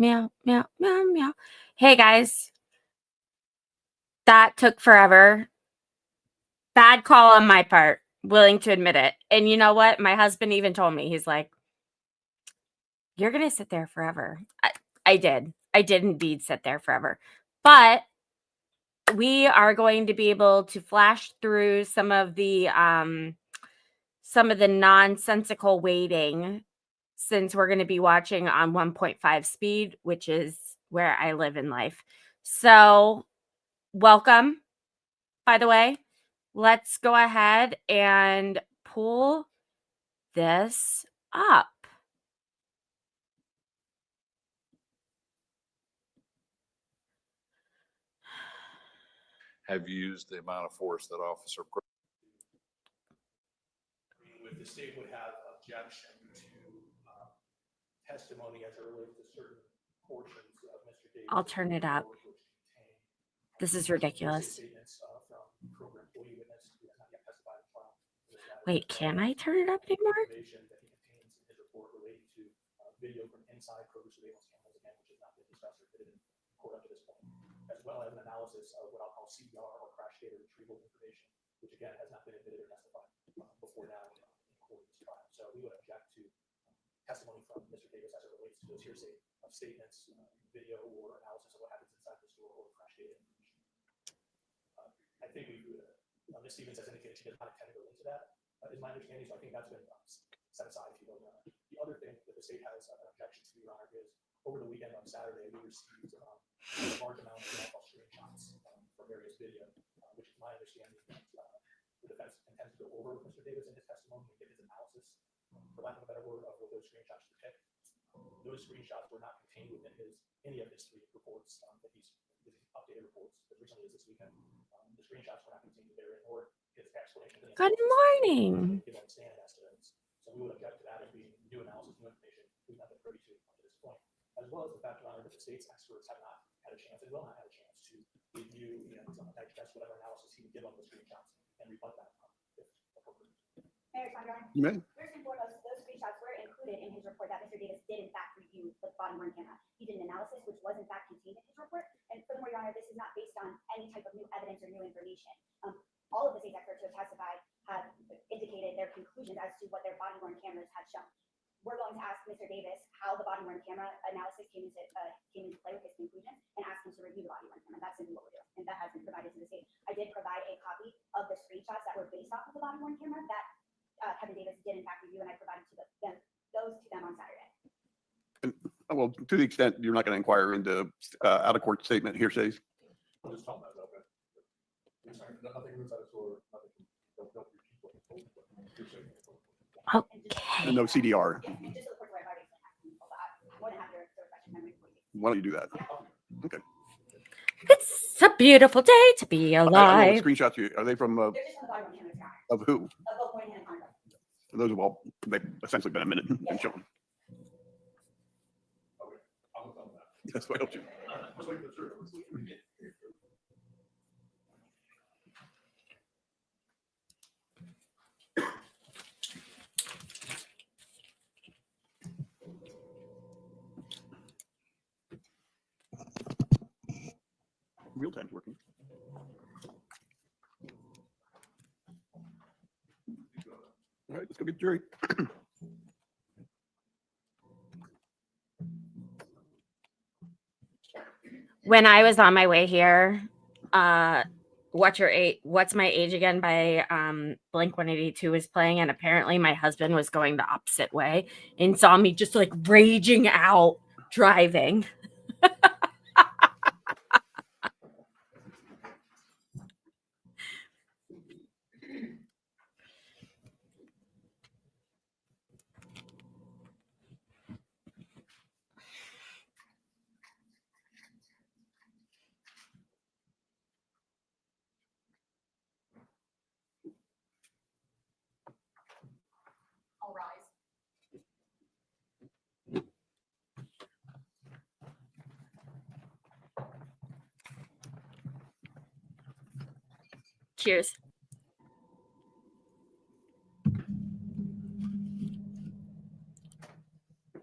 Meow, meow, meow, meow. Hey, guys. That took forever. Bad call on my part. Willing to admit it. And you know what? My husband even told me, he's like, you're going to sit there forever. I did. I did indeed sit there forever. But we are going to be able to flash through some of the nonsensical waiting, since we're going to be watching on 1.5 speed, which is where I live in life. So welcome, by the way. Let's go ahead and pull this up. Have used the amount of force that Officer Grubb. If the state would have objection to testimony as it relates to certain portions of Mr. Davis. I'll turn it up. This is ridiculous. Wait, can I turn it up anymore? Video from inside Kroger surveillance cameras, again, which has not been discussed or admitted in court up to this point, as well as an analysis of what I'll call CDR or crash data retrieval information, which again has not been admitted or testified before now in court of this trial. So we would object to testimony from Mr. Davis as it relates to those hearsay of statements, video, or analysis of what happens inside the store or crash data information. I think Ms. Stevens has indicated she does not intend to go into that, is my understanding. So I think that's been set aside, if you will. The other thing that the state has an objection to, Your Honor, is over the weekend on Saturday, we received a large amount of screenshots from various video, which is my understanding that the defense intends to go over with Mr. Davis in his testimony and get his analysis, for lack of a better word, of what those screenshots depict. Those screenshots were not contained within any of his 3 reports that he's updated reports as recently as this weekend. The screenshots were not contained therein, or his explanation. Good morning. So we would object to that as being new analysis, new information we've not been privy to up to this point, as well as the fact, Your Honor, that the state's experts have not had a chance and will not have a chance to review and digest whatever analysis he would give on the screenshots and rebut that if appropriate. Mayor Connor, you may. First and foremost, those screenshots were included in his report that Mr. Davis did in fact review the body-worn camera. He did an analysis which was in fact contained in his report. And furthermore, Your Honor, this is not based on any type of new evidence or new information. All of the state experts who have testified have indicated their conclusions as to what their body-worn cameras had shown. We're going to ask Mr. Davis how the body-worn camera analysis came into play with his conclusions and ask him to review the body-worn camera. That's simply what we're doing, and that has been provided to the state. I did provide a copy of the screenshots that were based off of the body-worn camera that Kevin Davis did in fact review, and I provided those to them on Saturday. And, well, to the extent you're not going to inquire into out-of-court statement hearsays. I'm just talking about that. Sorry, nothing inside the store, nothing. Okay. And no CDR. Why don't you do that? Okay. It's a beautiful day to be I don't know alive. the screenshots. Are they from of who? Those have all they've essentially been a minute and shown. That's why don't you? Real time's working. All right, let's go get jury. When I was on my way here, What's My Age Again by Blink-182 was playing, and apparently my husband was going the opposite way and saw me just like raging out driving. All rise. Cheers.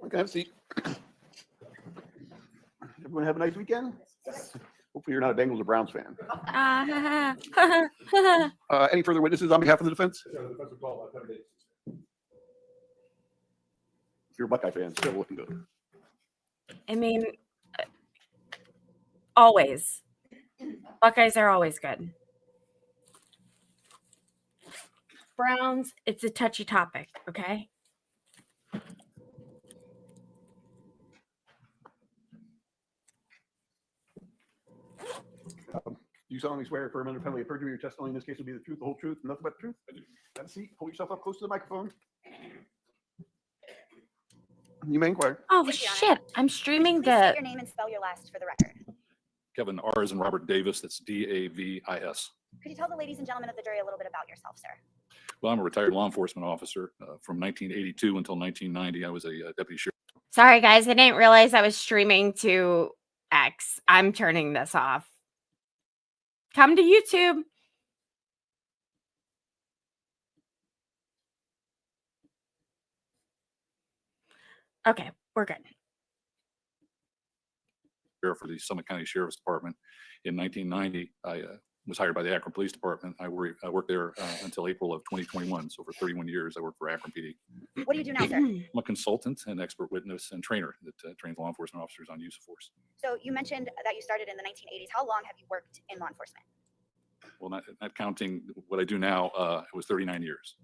Okay, have a seat. Everyone have a nice weekend. Hopefully you're not a Bengals or Browns fan. Any further witnesses on behalf of the defense? If you're a Buckeye fan, still looking good. I mean, always. Buckeyes are always good. Browns, it's a touchy topic, okay? You solemnly swear affirm under penalty of perjury your testimony in this case will be the truth, the whole truth, and nothing but the truth? I do. Have a seat. Hold yourself up close to the microphone. You may inquire. Oh, Thank you, Your shit. I'm streaming Please state the... your name and spell your last for the record. Kevin R. as in Robert Davis. That's Davis. Could you tell the ladies and gentlemen of the jury a little bit about yourself, sir? Well, I'm a retired law enforcement officer from 1982 until 1990. I was a deputy sheriff. Sorry, guys. I didn't realize I was streaming to X. I'm turning this off. Come to YouTube. Okay, we're good. For the Summit County Sheriff's Department. In 1990, I was hired by the Akron Police Department. I worked there until April of 2021. So for 31 years, I worked for Akron PD. What do you do now, sir? I'm a consultant and expert witness and trainer that trains law enforcement officers on use of force. So you mentioned that you started in the 1980s. How long have you worked in law enforcement? Well, not counting what I do now, it was 39 years.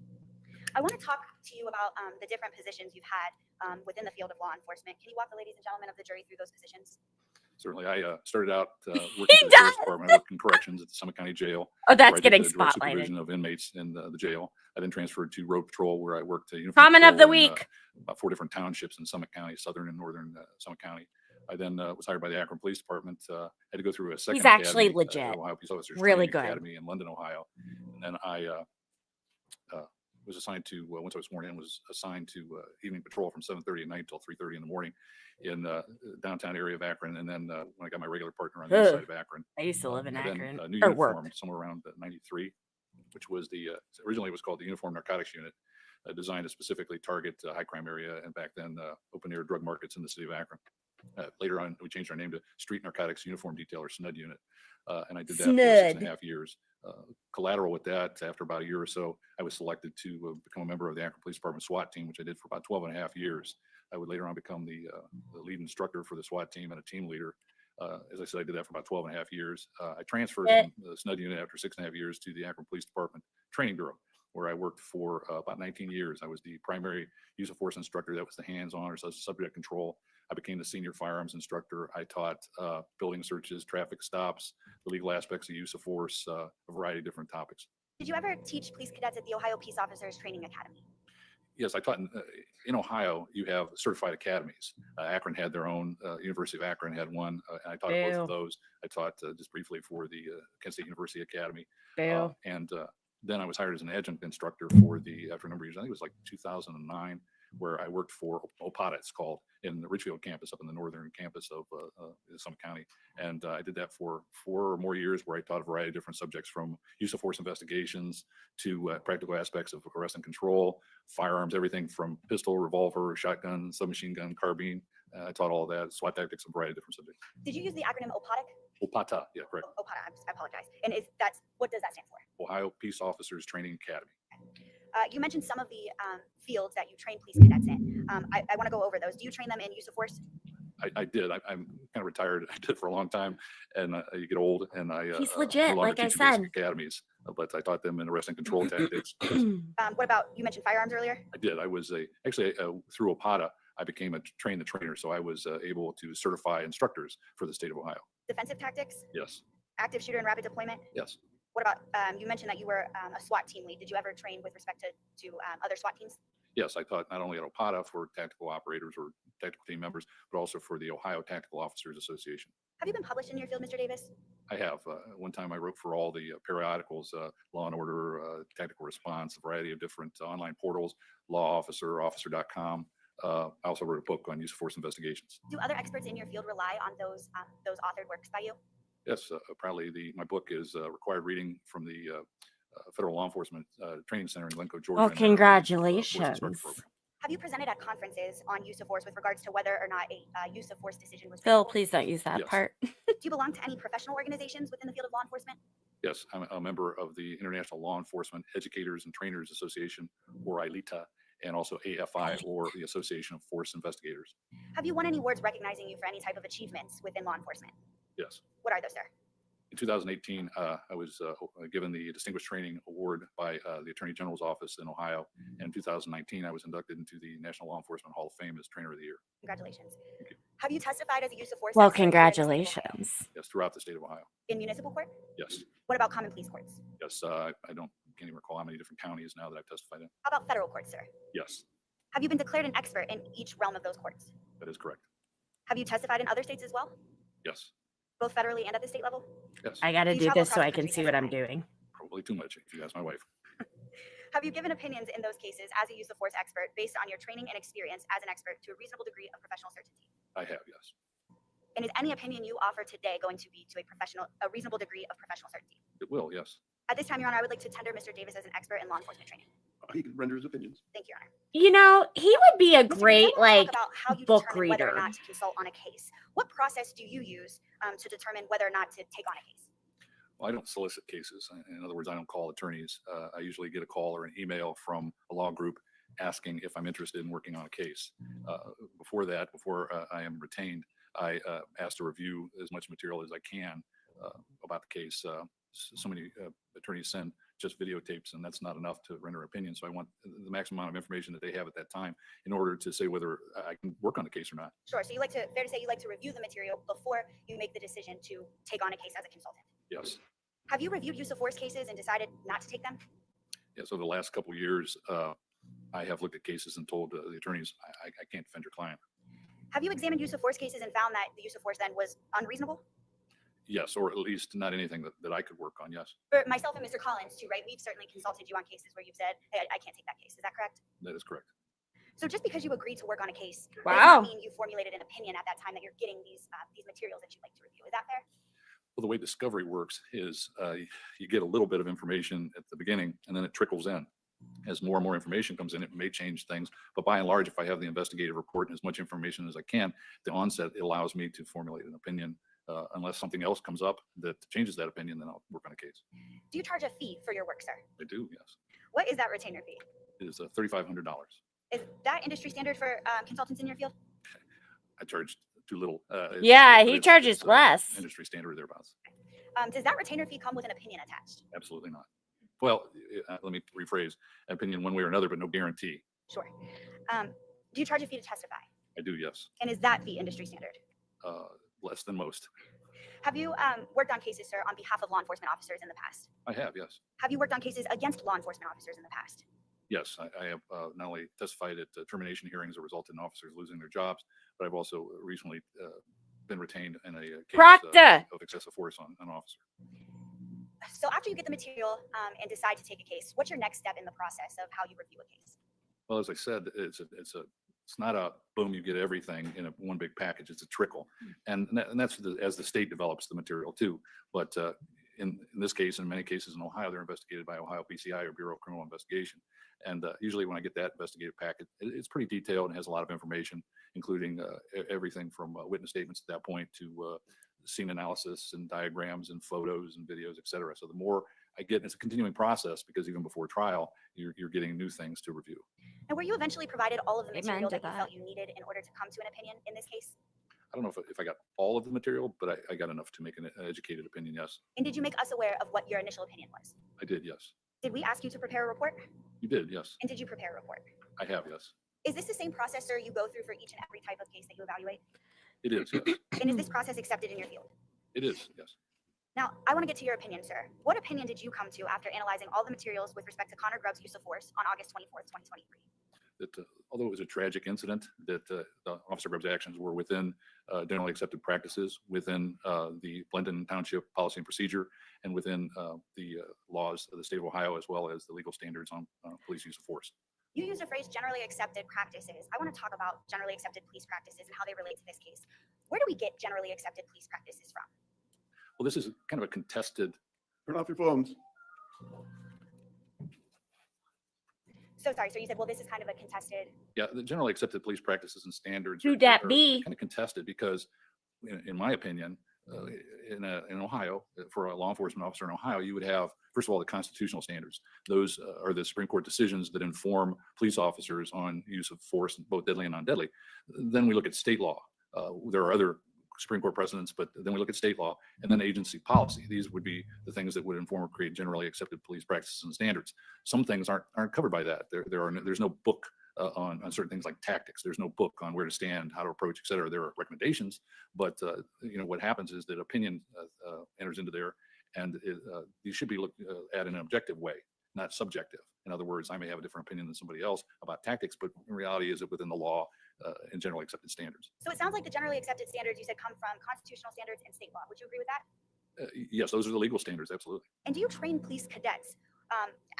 I want to talk to you about the different positions you've had within the field of law enforcement. Can you walk the ladies and gentlemen of the jury through those positions? Certainly, I started out working for the Sheriff's Department. I worked in corrections at the Summit County Jail. Oh, that's where I did getting the direct spotlighted. supervision of inmates in the jail. I then transferred to road patrol, where I worked uniform Comment of the patrol in, week. 4 different townships in Summit County, southern and northern Summit County. I then was hired by the Akron Police Department. Had to go through a second. He's actually academy, legit. Ohio Police Officers Really Training good. Academy in London, Ohio. And then I was assigned to once I was sworn in, was assigned to evening patrol from 7:30 at night till 3:30 in the morning in the downtown area of Akron. And then when I got my regular partner on the east side of Akron, I used to live in I then, Akron. new Or uniform work. somewhere around 93, which was the originally it was called the Uniform Narcotics Unit, designed to specifically target high crime area and back then open air drug markets in the city of Akron. Later on, we changed our name to Street Narcotics Uniform Detail, or SNUD unit, and I did that for 6.5 years. Collateral with that, after about a year or so, I was selected to become a member of the Akron Police Department SWAT team, which I did for about 12.5 years. I would later on become the lead instructor for the SWAT team and a team leader. As I said, I did that for about 12.5 years. I transferred from the SNUD unit after 6.5 years to the Akron Police Department Training Bureau, where I worked for about 19 years. I was the primary use of force instructor. That was the hands-on or subject control. I became the senior firearms instructor. I taught building searches, traffic stops, the legal aspects of use of force, a variety of different topics. Did you ever teach police cadets at the Ohio Peace Officers Training Academy? Yes, I taught in Ohio. You have certified academies. Akron had their own. University of Akron had one, and I taught at both of those. I taught just briefly for the Kent State University Academy, and then I was hired as an adjunct instructor for after a number of years. I think it was like 2009, where I worked for OPATA, it's called, in the Richfield campus up in the northern campus of Summit County. And I did that for 4 or more years, where I taught a variety of different subjects, from use of force investigations to practical aspects of arrest and control, firearms, everything from pistol, revolver, shotgun, submachine gun, carbine. I taught all of that, SWAT tactics, a variety of different subjects. Did you use the acronym OPATA? OPATA, yeah, correct. OPATA, I apologize. And what does that stand for? Ohio Peace Officers Training Academy. You mentioned some of the fields that you train police cadets in. I want to go over those. Do you train them in use of force? I did. I'm kind of retired. I did for a long time, and you get old, and He's legit, no longer like I teach in basic said. academies, but I taught them in arrest and control tactics. What about, you mentioned firearms earlier? I did. I was actually through OPATA, I became a train the trainer, so I was able to certify instructors for the state of Ohio. Defensive tactics? Yes. Active shooter and rapid deployment? Yes. What about, you mentioned that you were a SWAT team lead. Did you ever train with respect to other SWAT teams? Yes, I taught not only at OPATA for tactical operators or tactical team members, but also for the Ohio Tactical Officers Association. Have you been published in your field, Mr. Davis? I have. One time I wrote for all the periodicals, Law and Order, Tactical Response, a variety of different online portals, Law Officer, Officer.com. I also wrote a book on use of force investigations. Do other experts in your field rely on those authored works by you? Yes, probably my book is required reading from the Federal Law Enforcement Training Center in Glencoe, Georgia. Well, congratulations. Have Have you presented at conferences on use of force with regards to whether or not a use of force decision was Phil, reasonable? please don't use that Yes. part. Do you belong to any professional organizations within the field of law enforcement? Yes, I'm a member of the International Law Enforcement Educators and Trainers Association, or ILETA, and also AFI, or the Association of Force Investigators. Have you won any awards recognizing you for any type of achievements within law enforcement? Yes. What are those, sir? In 2018, I was given the Distinguished Training Award by the Attorney General's Office in Ohio. And in 2019, I was inducted into the National Law Enforcement Hall of Fame as Trainer of the Year. Congratulations. Thank you. Have you testified as a use of force Well, expert here in the state of Ohio? congratulations. Yes, throughout the state of Ohio. In municipal court? Yes. What about common pleas courts? Yes, can't even recall how many different counties now that I've testified in. How about federal courts, sir? Yes, Have you been declared an expert in each realm of those courts? that is correct. Have you testified in other states as well, Yes, both federally and at the state level? yes. I got to You do travel this so across I the can country see what I'm testifying. doing. Probably too much if you ask my wife. Have you given opinions in those cases as a use of force expert based on your training and experience as an expert to a reasonable degree of professional certainty? I have, yes. And is any opinion you offer today going to be to a reasonable degree of professional certainty? It will, yes. At this time, Your Honor, I would like to tender Mr. Davis as an expert in law enforcement training. He can render his opinions. Thank you, Your Honor. You know, he would be a Mr. Davis, I great, wanna like, talk about how you book determine whether or reader. not to consult on a case. What process do you use to determine whether or not to take on a case? Well, I don't solicit cases. In other words, I don't call attorneys. I usually get a call or an email from a law group asking if I'm interested in working on a case. Before that, before I am retained, I ask to review as much material as I can about the case. So many attorneys send just videotapes, and that's not enough to render opinion. So I want the maximum amount of information that they have at that time in order to say whether I can work on the case or not. Sure. So fair to say you like to review the material before you make the decision to take on a case as a consultant. Yes. Have you reviewed use of force cases and decided not to take them? Yes. Over the last couple of years, I have looked at cases and told the attorneys, I can't defend your client. Have you examined use of force cases and found that the use of force then was unreasonable? Yes, or at least not anything that I could work on. Yes, For myself and Mr. Collins too, right? We've certainly consulted you on cases where you've said, hey, I can't take that case. Is that correct? that is correct. So just because you agreed to work on a case, Wow. does not mean you formulated an opinion at that time that you're getting these materials that you'd like to review. Is that fair? Well, the way discovery works is you get a little bit of information at the beginning, and then it trickles in. As more and more information comes in, it may change things. But by and large, if I have the investigative report and as much information as I can, the onset, it allows me to formulate an opinion. Unless something else comes up that changes that opinion, then I'll work on a case. Do you charge a fee for your work, sir? I do, yes. What is that retainer fee? It is $3,500. Is that industry standard for consultants in your field? I charge too little. Yeah, but he charges less. Industry standard or thereabouts. Does that retainer fee come with an opinion attached? Absolutely not. Well, let me rephrase. Opinion one way or another, but no guarantee. Sure. Do you charge a fee to testify? I do, yes. And is that fee industry standard? Less than most. Have you worked on cases, sir, on behalf of law enforcement officers in the past? I have, yes. Have you worked on cases against law enforcement officers in the past? Yes, I have not only testified at termination hearings that resulted in officers losing their jobs, but I've also recently been retained in a case Proctor. of excessive force on an officer. So after you get the material and decide to take a case, what's your next step in the process of how you review a case? Well, as I said, it's not a boom, you get everything in one big package. It's a trickle, and that's as the state develops the material too. But in this case, in many cases in Ohio, they're investigated by Ohio PCI or Bureau of Criminal Investigation. And usually when I get that investigative packet, it's pretty detailed and has a lot of information, including everything from witness statements at that point to scene analysis and diagrams and photos and videos, et cetera. So the more I get, it's a continuing process because even before trial, you're getting new things to review. And were you eventually provided all of the Amen material to that you that. felt you needed in order to come to an opinion in this case? I don't know if I got all of the material, but I got enough to make an educated opinion, yes. And did you make us aware of what your initial opinion was? I did, yes. Did we ask you to prepare a report? You did, yes. And did you prepare a report? I have, yes. Is this the same process, sir, you go through for each and every type of case that you evaluate? It is, yes. And is this process accepted in your field? It is, yes. Now, I want to get to your opinion, sir. What opinion did you come to after analyzing all the materials with respect to Connor Grubb's use of force on August 24th, 2023? That although it was a tragic incident, that Officer Grubb's actions were within generally accepted practices, within the Blendon Township policy and procedure, and within the laws of the state of Ohio, as well as the legal standards on police use of force. You used the phrase generally accepted practices. I want to talk about generally accepted police practices and how they relate to this case. Where do we get generally accepted police practices from? Well, this is kind of a contested. Turn off your phones. So sorry, so you said, well, this is kind of a contested. Yeah, the generally accepted police practices and standards Who dat be? kind of contested because, in my opinion, in Ohio, for a law enforcement officer in Ohio, you would have, first of all, the constitutional standards. Those are the Supreme Court decisions that inform police officers on use of force, both deadly and non-deadly. Then we look at state law. There are other Supreme Court precedents, but then we look at state law and then agency policy. These would be the things that would inform or create generally accepted police practices and standards. Some things aren't covered by that. There's no book on certain things like tactics. There's no book on where to stand, how to approach, et cetera. There are recommendations, but what happens is that opinion enters into there, and these should be looked at in an objective way, not subjective. In other words, I may have a different opinion than somebody else about tactics, but in reality, is it within the law and generally accepted standards? So it sounds like the generally accepted standards you said come from constitutional standards and state law. Would you agree with that? Yes, those are the legal standards, absolutely. And do you train police cadets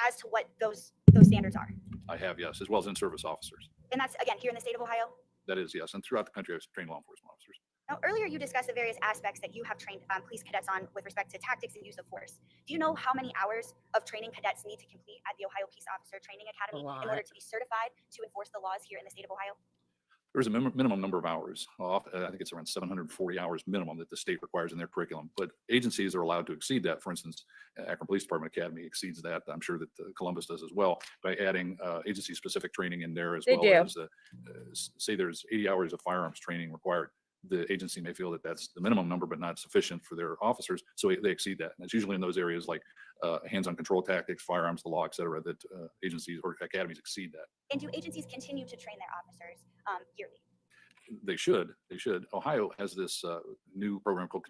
as to what those standards are? I have, yes, as well as in-service officers. And that's, again, here in the state of Ohio? That is, yes, and throughout the country, I've trained law enforcement officers. Now, earlier you discussed the various aspects that you have trained police cadets on with respect to tactics and use of force. Do you know how many hours of training cadets need to complete at the Ohio Peace Officer Training Academy in order to be certified to enforce the laws here in the state of Ohio? There's a minimum number of hours. I think it's around 740 hours minimum that the state requires in their curriculum, but agencies are allowed to exceed that. For instance, Akron Police Department Academy exceeds that. I'm sure that Columbus does as well by adding agency-specific training in there as They well do. as, say there's 80 hours of firearms training required. The agency may feel that that's the minimum number, but not sufficient for their officers, so they exceed that. And it's usually in those areas like hands-on control tactics, firearms, the law, et cetera, that agencies or academies exceed that. And do agencies continue to train their officers yearly? They should. Ohio has this new program called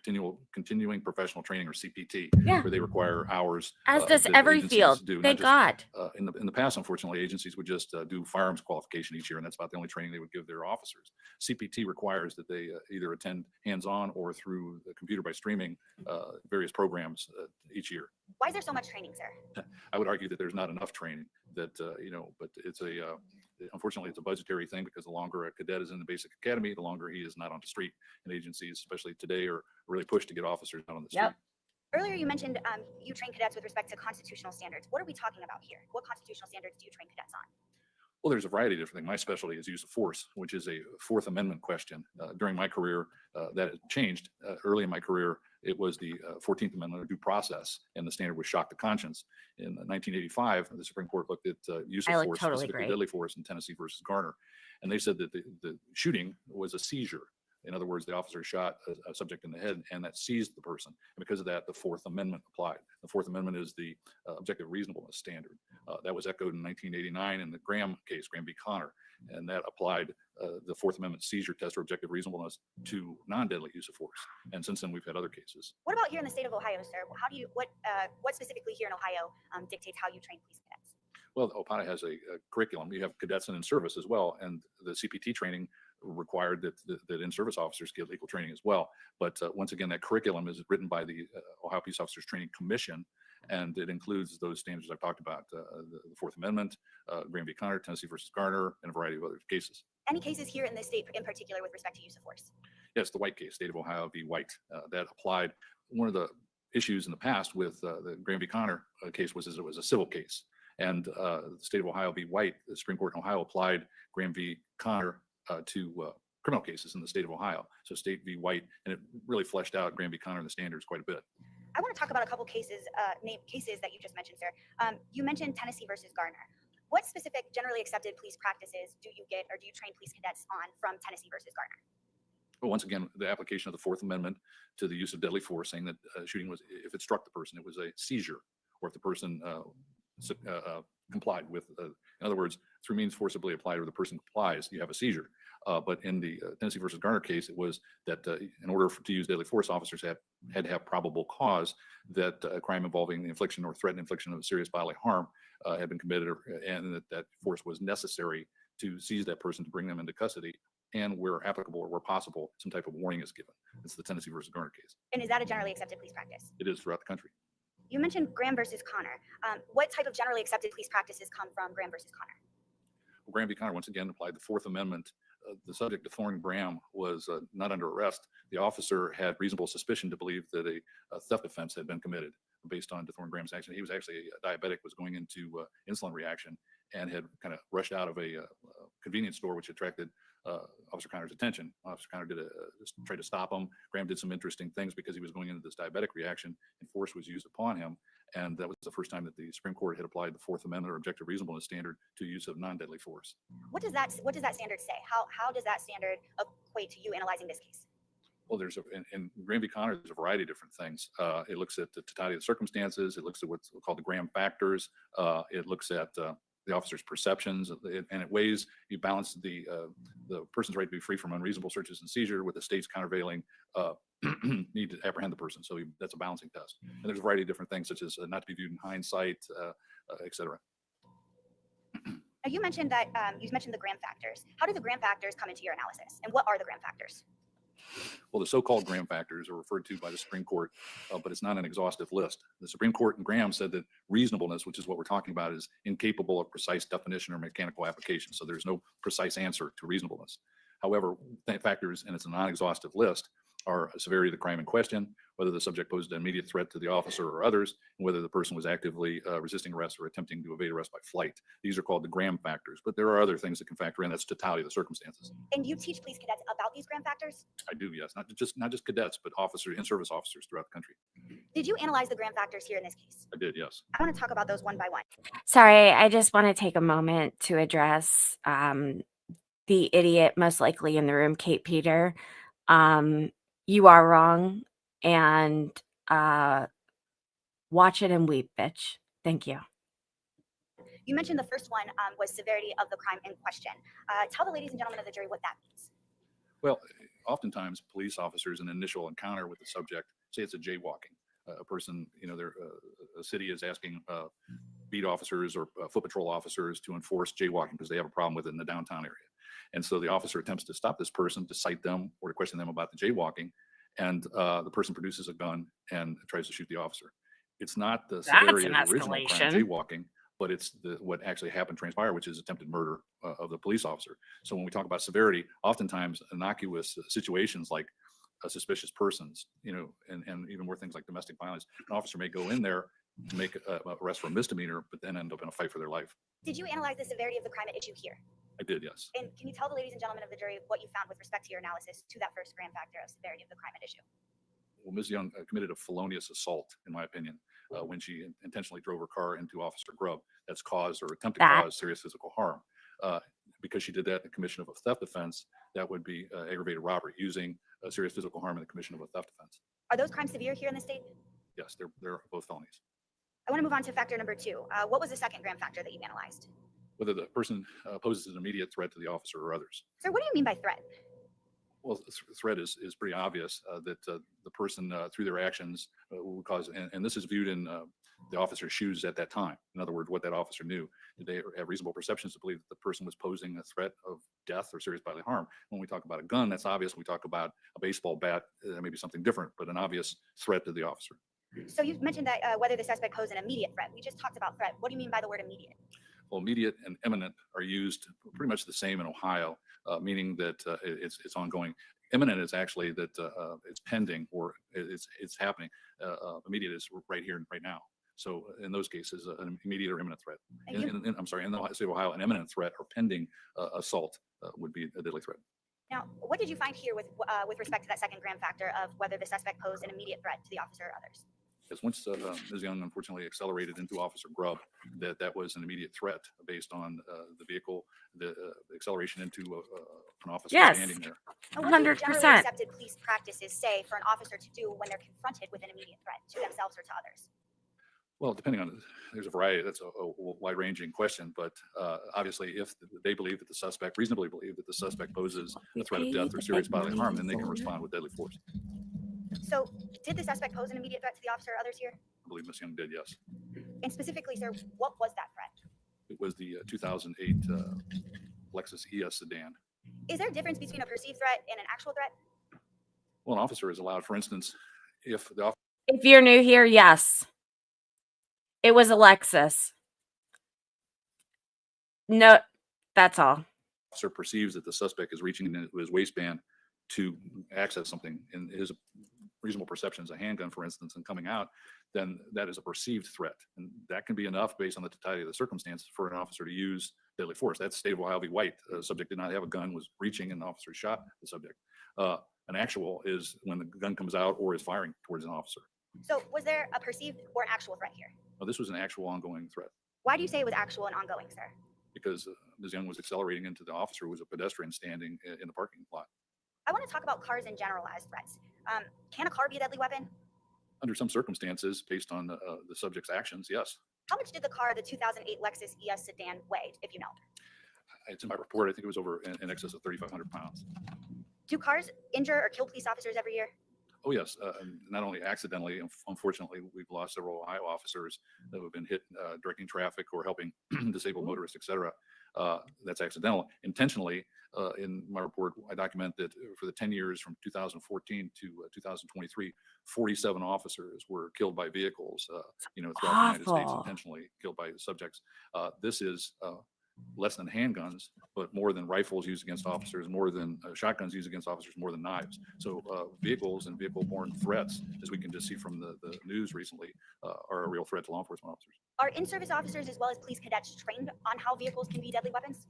continuing professional training, or CPT, Yeah. where they require hours. As does that every agencies field. do, not Thank just, God. in the past, unfortunately, agencies would just do firearms qualification each year, and that's about the only training they would give their officers. CPT requires that they either attend hands-on or through the computer by streaming various programs each year. Why is there so much training, sir? I would argue that there's not enough training. But it's unfortunately, it's a budgetary thing, because the longer a cadet is in the basic academy, the longer he is not on the street. And agencies, especially today, are really pushed to get officers out on the street. Yep. Earlier, you mentioned you train cadets with respect to constitutional standards. What are we talking about here? What constitutional standards do you train cadets on? Well, there's a variety of different things. My specialty is use of force, which is a Fourth Amendment question. During my career, that changed. Early in my career, it was the 14th Amendment, or due process, and the standard was shock to conscience. In 1985, the Supreme Court looked at use of I look force, totally specifically great. deadly force, in Tennessee versus Garner, and they said that the shooting was a seizure. In other words, the officer shot a subject in the head, and that seized the person. And because of that, the Fourth Amendment applied. The Fourth Amendment is the objective reasonableness standard. That was echoed in 1989 in the Graham case, Graham v. Connor, and that applied the Fourth Amendment seizure test, or objective reasonableness, to non-deadly use of force. And since then, we've had other cases. What about here in the state of Ohio, sir? How do you what specifically here in Ohio dictates how you train police cadets? Well, Opana has a curriculum. You have cadets and in-service as well, and the CPT training required that in-service officers get legal training as well. But once again, that curriculum is written by the Ohio Peace Officers Training Commission, and it includes those standards I've talked about, the Fourth Amendment, Graham v. Connor, Tennessee versus Garner, and a variety of other cases. Any cases here in this state in particular with respect to use of force? Yes, the White case, State of Ohio v. White, that applied. One of the issues in the past with the Graham v. Connor case was it was a civil case. And the State of Ohio v. White, the Supreme Court in Ohio applied Graham v. Connor to criminal cases in the state of Ohio. So State v. White, and it really fleshed out Graham v. Connor and the standards quite a bit. I want to talk about a couple cases, cases that you just mentioned, sir. You mentioned Tennessee versus Garner. What specific generally accepted police practices do you get, or do you train police cadets on from Tennessee versus Garner? But once again, the application of the Fourth Amendment to the use of deadly force, saying that shooting was, if it struck the person, it was a seizure, or if the person complied with, in other words, through means forcibly applied, or the person complies, you have a seizure. But in the Tennessee versus Garner case, it was that in order to use deadly force, officers had to have probable cause that a crime involving the infliction or threatened infliction of serious bodily harm had been committed, and that force was necessary to seize that person, to bring them into custody, and where applicable or where possible, some type of warning is given. It's the Tennessee versus Garner case. And is that a generally accepted police practice? It is throughout the country. You mentioned Graham versus Connor. What type of generally accepted police practices come from Graham versus Connor? Well, Graham v. Connor once again applied the Fourth Amendment. The subject of Thorne Graham was not under arrest. The officer had reasonable suspicion to believe that a theft offense had been committed based on DeThorne Graham's action. He was actually a diabetic, was going into insulin reaction, and had kind of rushed out of a convenience store, which attracted Officer Connor's attention. Officer Connor just tried to stop him. Graham did some interesting things because he was going into this diabetic reaction, and force was used upon him. And that was the first time that the Supreme Court had applied the Fourth Amendment or objective reasonableness standard to use of non-deadly force. What does that standard say? How does that standard equate to you analyzing this case? Well, in Graham v. Connor, there's a variety of different things. It looks at the totality of the circumstances. It looks at what's called the Graham factors. It looks at the officer's perceptions, and it weighs, you balance the person's right to be free from unreasonable searches and seizure with the state's countervailing need to apprehend the person. So that's a balancing test. And there's a variety of different things, such as not to be viewed in hindsight, et cetera. Now, you mentioned that you mentioned the Graham factors. How do the Graham factors come into your analysis, and what are the Graham factors? Well, the so-called Graham factors are referred to by the Supreme Court, but it's not an exhaustive list. The Supreme Court in Graham said that reasonableness, which is what we're talking about, is incapable of precise definition or mechanical application. So there's no precise answer to reasonableness. However, factors, and it's a non-exhaustive list, are severity of the crime in question, whether the subject posed an immediate threat to the officer or others, and whether the person was actively resisting arrest or attempting to evade arrest by flight. These are called the Graham factors, but there are other things that can factor in. That's totality of the circumstances. And you teach police cadets about these Graham factors? I do, yes. Not just cadets, but officers, in-service officers throughout the country. Did you analyze the Graham factors here in this case? I did, yes. I want to talk about those one by one. Sorry, I just want to take a moment to address the idiot most likely in the room, Kate Peter. You are wrong, and watch it and weep, bitch. Thank you. You mentioned the first one was severity of the crime in question. Tell the ladies and gentlemen of the jury what that means. Well, oftentimes police officers in an initial encounter with the subject say it's a jaywalking. A person, a city is asking beat officers or foot patrol officers to enforce jaywalking because they have a problem with it in the downtown area. And so the officer attempts to stop this person, to cite them or to question them about the jaywalking. And the person produces a gun and tries to shoot the officer. It's not the severity of the original crime, jaywalking, but it's what actually happened, transpired, which is attempted murder of the police officer. So when we talk about severity, oftentimes innocuous situations like suspicious persons, and even more things like domestic violence, an officer may go in there to make an arrest for a misdemeanor, but then end up in a fight for their life. Did you analyze the severity of the crime at issue here? I did, yes. And can you tell the ladies and gentlemen of the jury what you found with respect to your analysis to that first Graham factor of severity of the crime at issue? Well, Ms. Young committed a felonious assault, in my opinion, when she intentionally drove her car into Officer Grubb. That's caused or attempted to cause serious physical harm. Because she did that in the commission of a theft offense, that would be aggravated robbery, using serious physical harm in the commission of a theft offense. Are those crimes severe here in the state? Yes, they're both felonies. I want to move on to factor number 2. What was the second Graham factor that you analyzed? Whether the person poses an immediate threat to the officer or others. Sir, what do you mean by threat? Well, threat is pretty obvious that the person through their actions will cause, and this is viewed in the officer's shoes at that time. In other words, what that officer knew. Did they have reasonable perceptions to believe that the person was posing a threat of death or serious bodily harm? When we talk about a gun, that's obvious. When we talk about a baseball bat, that may be something different, but an obvious threat to the officer. So you mentioned that whether the suspect posed an immediate threat. We just talked about threat. What do you mean by the word immediate? Well, immediate and imminent are used pretty much the same in Ohio, meaning that it's ongoing. Imminent is actually that it's pending or it's happening. Immediate is right here and right now. So in those cases, an immediate or imminent threat. In the state of Ohio, an imminent threat or pending assault would be a deadly threat. Now, what did you find here with respect to that second Graham factor of whether the suspect posed an immediate threat to the officer or others? Because once Ms. Young unfortunately accelerated into Officer Grubb, that was an immediate threat based on the vehicle, the acceleration into an officer standing there. 100%. Generally accepted police practices say for an officer to do when they're confronted with an immediate threat to themselves or to others? Well, depending on, there's a variety. That's a wide-ranging question, but obviously, if they believe that the suspect, reasonably believe that the suspect poses a threat of death or serious bodily harm, then they can respond with deadly force. So, did the suspect pose an immediate threat to the officer or others here? I believe Ms. Young did, yes. And specifically, sir, what was that threat? It was the 2008 Lexus ES sedan. Is there a difference between a perceived threat and an actual threat? Well, an officer is allowed, for instance, if you're new here, yes. It was a Lexus. No, that's all. officer perceives that the suspect is reaching into his waistband to access something, in his reasonable perceptions, a handgun, for instance, and coming out, then that is a perceived threat. And that can be enough based on the totality of the circumstances for an officer to use deadly force. That's State of Ohio v. White. The subject did not have a gun, was reaching, and the officer shot the subject. An actual is when the gun comes out or is firing towards an officer. So was there a perceived or actual threat here? Now, this was an actual ongoing threat Why do you say it was actual and ongoing, sir? because Ms. Young was accelerating into the officer who was a pedestrian standing in the parking lot. I want to talk about cars and generalized threats. Can a car be a deadly weapon? Under some circumstances, based on the subject's actions, yes. How much did the car, the 2008 Lexus ES sedan, weigh, if you know? It's in my report. I think it was over in excess of 3,500 pounds. Do cars injure or kill police officers every year? Oh, yes. Not only accidentally, unfortunately, we've lost several Ohio officers that have been hit directing traffic or helping disabled motorists, et cetera. That's accidental. Intentionally, in my report, I document that for the 10 years from 2014 to 2023, 47 officers were killed by vehicles, throughout the United States, Awful. intentionally killed by subjects. This is less than handguns, but more than rifles used against officers, more than shotguns used against officers, more than knives. So vehicles and vehicle-borne threats, as we can just see from the news recently, are a real threat to law enforcement officers. Are in-service officers as well as police cadets trained on how vehicles can be deadly weapons?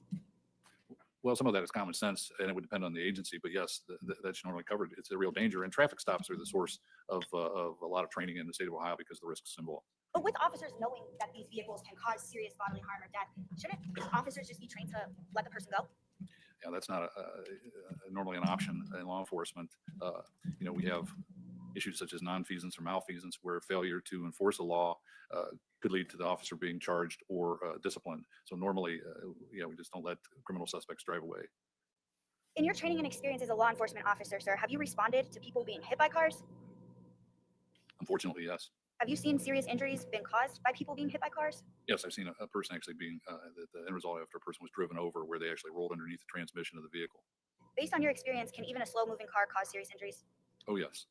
Well, some of that is common sense, and it would depend on the agency, but yes, that's normally covered. It's a real danger, and traffic stops are the source of a lot of training in the state of Ohio because of the risks involved. But with officers knowing that these vehicles can cause serious bodily harm or death, shouldn't officers just be trained to let the person go? Yeah, that's not normally an option in law enforcement. We have issues such as nonfeasance or malfeasance, where failure to enforce a law could lead to the officer being charged or disciplined. So normally, we just don't let criminal suspects drive away. In your training and experience as a law enforcement officer, sir, have you responded to people being hit by cars? Unfortunately, yes. Have you seen serious injuries been caused by people being hit by cars? Yes, I've seen a person actually being, the end result after a person was driven over where they actually rolled underneath the transmission of the vehicle. Based on your experience, can even a slow-moving car cause serious injuries? Oh, yes.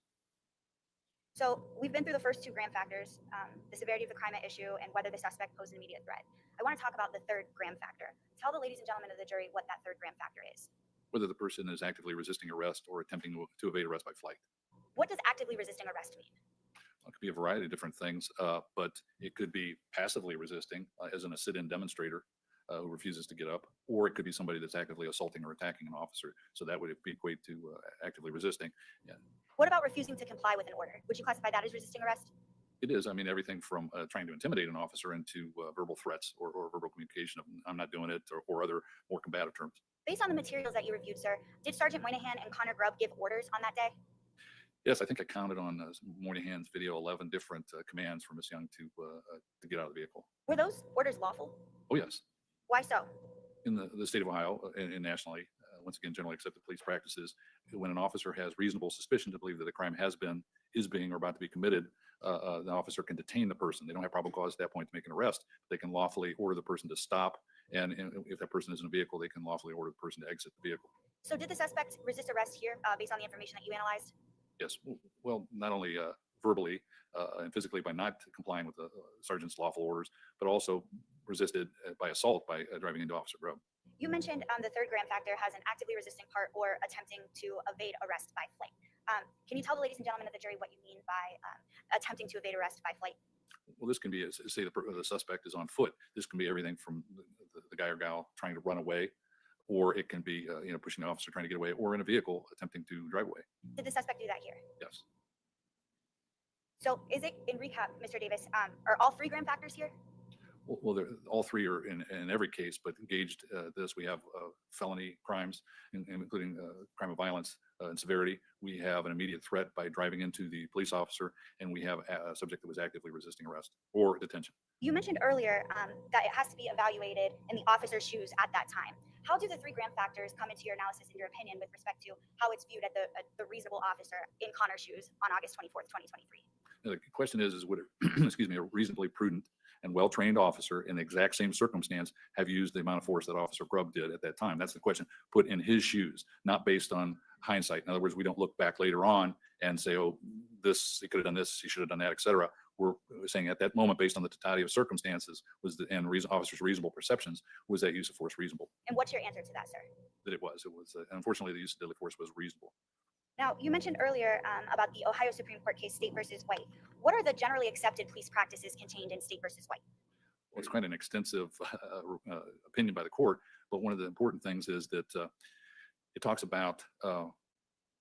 So we've been through the first two Graham factors, the severity of the crime at issue and whether the suspect posed an immediate threat. I want to talk about the third Graham factor. Tell the ladies and gentlemen of the jury what that third Graham factor is. Whether the person is actively resisting arrest or attempting to evade arrest by flight. What does actively resisting arrest mean? It could be a variety of different things, but it could be passively resisting, as in a sit-in demonstrator who refuses to get up, or it could be somebody that's actively assaulting or attacking an officer. So that would equate to actively resisting. Yeah. What about refusing to comply with an order? Would you classify that as resisting arrest? It is. I mean, everything from trying to intimidate an officer into verbal threats or verbal communication of "I'm not doing it" or other more combative terms. Based on the materials that you reviewed, sir, did Sergeant Moynihan and Connor Grubb give orders on that day? Yes, I think I counted on Moynihan's video 11 different commands for Ms. Young to get out of the vehicle. Were those orders lawful? Oh, yes. Why so? In the state of Ohio and nationally, once again, generally accepted police practices, when an officer has reasonable suspicion to believe that a crime is being, or about to be committed, the officer can detain the person. They don't have probable cause at that point to make an arrest. They can lawfully order the person to stop. And if that person is in a vehicle, they can lawfully order the person to exit the vehicle. So did the suspect resist arrest here based on the information that you analyzed? Yes. Well, not only verbally and physically by not complying with the sergeant's lawful orders, but also resisted by assault by driving into Officer Grubb. You mentioned the third Graham factor has an actively resisting part or attempting to evade arrest by flight. Can you tell the ladies and gentlemen of the jury what you mean by attempting to evade arrest by flight? Well, this can be, say the suspect is on foot. This can be everything from the guy or gal trying to run away, or it can be, pushing the officer trying to get away, or in a vehicle attempting to drive away. Did the suspect do that here? Yes. So is it, in recap, Mr. Davis, are all three Graham factors here? Well, all three are in every case, but engaged this. We have felony crimes, including crime of violence and severity. We have an immediate threat by driving into the police officer, and we have a subject that was actively resisting arrest or detention. You mentioned earlier that it has to be evaluated in the officer's shoes at that time. How do the three Graham factors come into your analysis and your opinion with respect to how it's viewed at the reasonable officer in Connor's shoes on August 24th, 2023? Now, the question is would a reasonably prudent and well-trained officer in the exact same circumstance have used the amount of force that Officer Grubb did at that time? That's the question put in his shoes, not based on hindsight. In other words, we don't look back later on and say, oh, he could have done this, he should have done that, et cetera. We're saying at that moment, based on the totality of circumstances, officer's reasonable perceptions, was that use of force reasonable? And what's your answer to that, sir? That it was. Unfortunately, the use of deadly force was reasonable. Now, you mentioned earlier about the Ohio Supreme Court case State versus White. What are the generally accepted police practices contained in State versus White? Well, it's quite an extensive opinion by the court, but one of the important things is that it talks about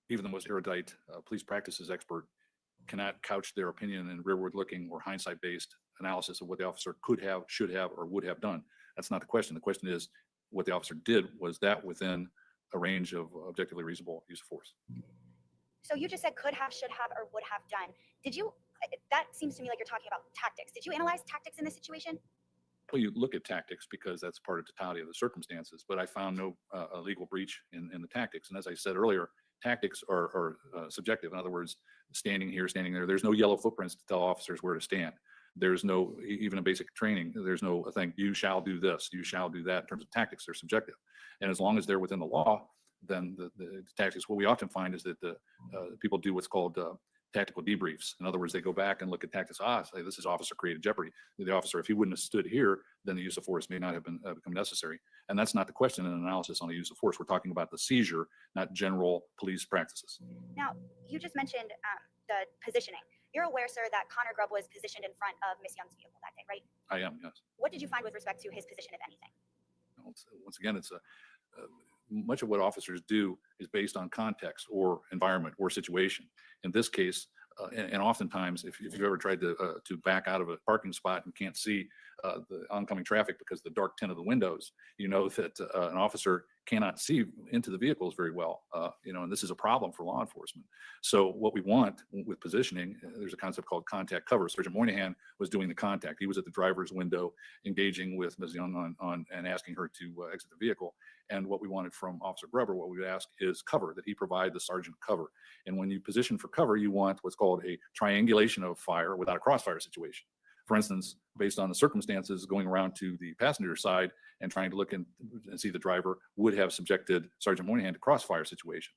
even the most erudite police practices expert cannot couch their opinion in rearward-looking or hindsight-based analysis of what the officer could have, should have, or would have done. That's not the question. The question is what the officer did. Was that within a range of objectively reasonable use of force? So you just said could have, should have, or would have done. Did you, that seems to me like you're talking about tactics. Did you analyze tactics in this situation? Well, you look at tactics because that's part of the totality of the circumstances, but I found no legal breach in the tactics. And as I said earlier, tactics are subjective. In other words, standing here, standing there, there's no yellow footprints to tell officers where to stand. There's no, even in basic training, there's no thing, you shall do this, you shall do that. In terms of tactics, they're subjective. And as long as they're within the law, then the tactics, what we often find is that the people do what's called tactical debriefs. In other words, they go back and look at tactics. Say this is officer created jeopardy. The officer, if he wouldn't have stood here, then the use of force may not have been become necessary. And that's not the question in an analysis on the use of force. We're talking about the seizure, not general police practices. Now, you just mentioned the positioning. You're aware, sir, that Connor Grubb was positioned in front of Miss Young's vehicle that day, right? I am, yes. What did you find with respect to his position, if anything? Once again, it's much of what officers do is based on context or environment or situation. In this case, and oftentimes, if you've ever tried to back out of a parking spot and can't see the oncoming traffic because of the dark tint of the windows, you know that an officer cannot see into the vehicles very well. And this is a problem for law enforcement. So what we want with positioning, there's a concept called contact cover. Sergeant Moynihan was doing the contact. He was at the driver's window engaging with Ms. Young on and asking her to exit the vehicle. And what we wanted from Officer Grubber, what we would ask is cover, that he provide the sergeant cover. And when you position for cover, you want what's called a triangulation of fire without a crossfire situation. For instance, based on the circumstances, going around to the passenger side and trying to look and see the driver would have subjected Sergeant Moynihan to crossfire situation.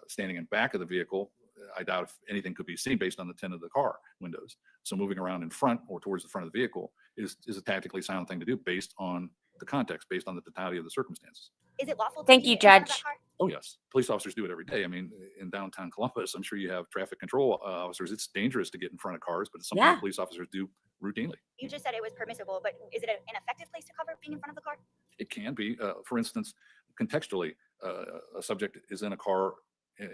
Standing in back of the vehicle, I doubt if anything could be seen based on the tint of the car windows. So moving around in front or towards the front of the vehicle is a tactically sound thing to do based on the context, based on the totality of the circumstances. Is it lawful? Thank you, Judge. Oh, yes. Police officers do it every day. I mean, in downtown Columbus, I'm sure you have traffic control officers. It's dangerous to get in front of cars, but it's something that police officers do routinely. You just said it was permissible, but is it an effective place to cover being in front of the car? It can be. For instance, contextually, a subject is in a car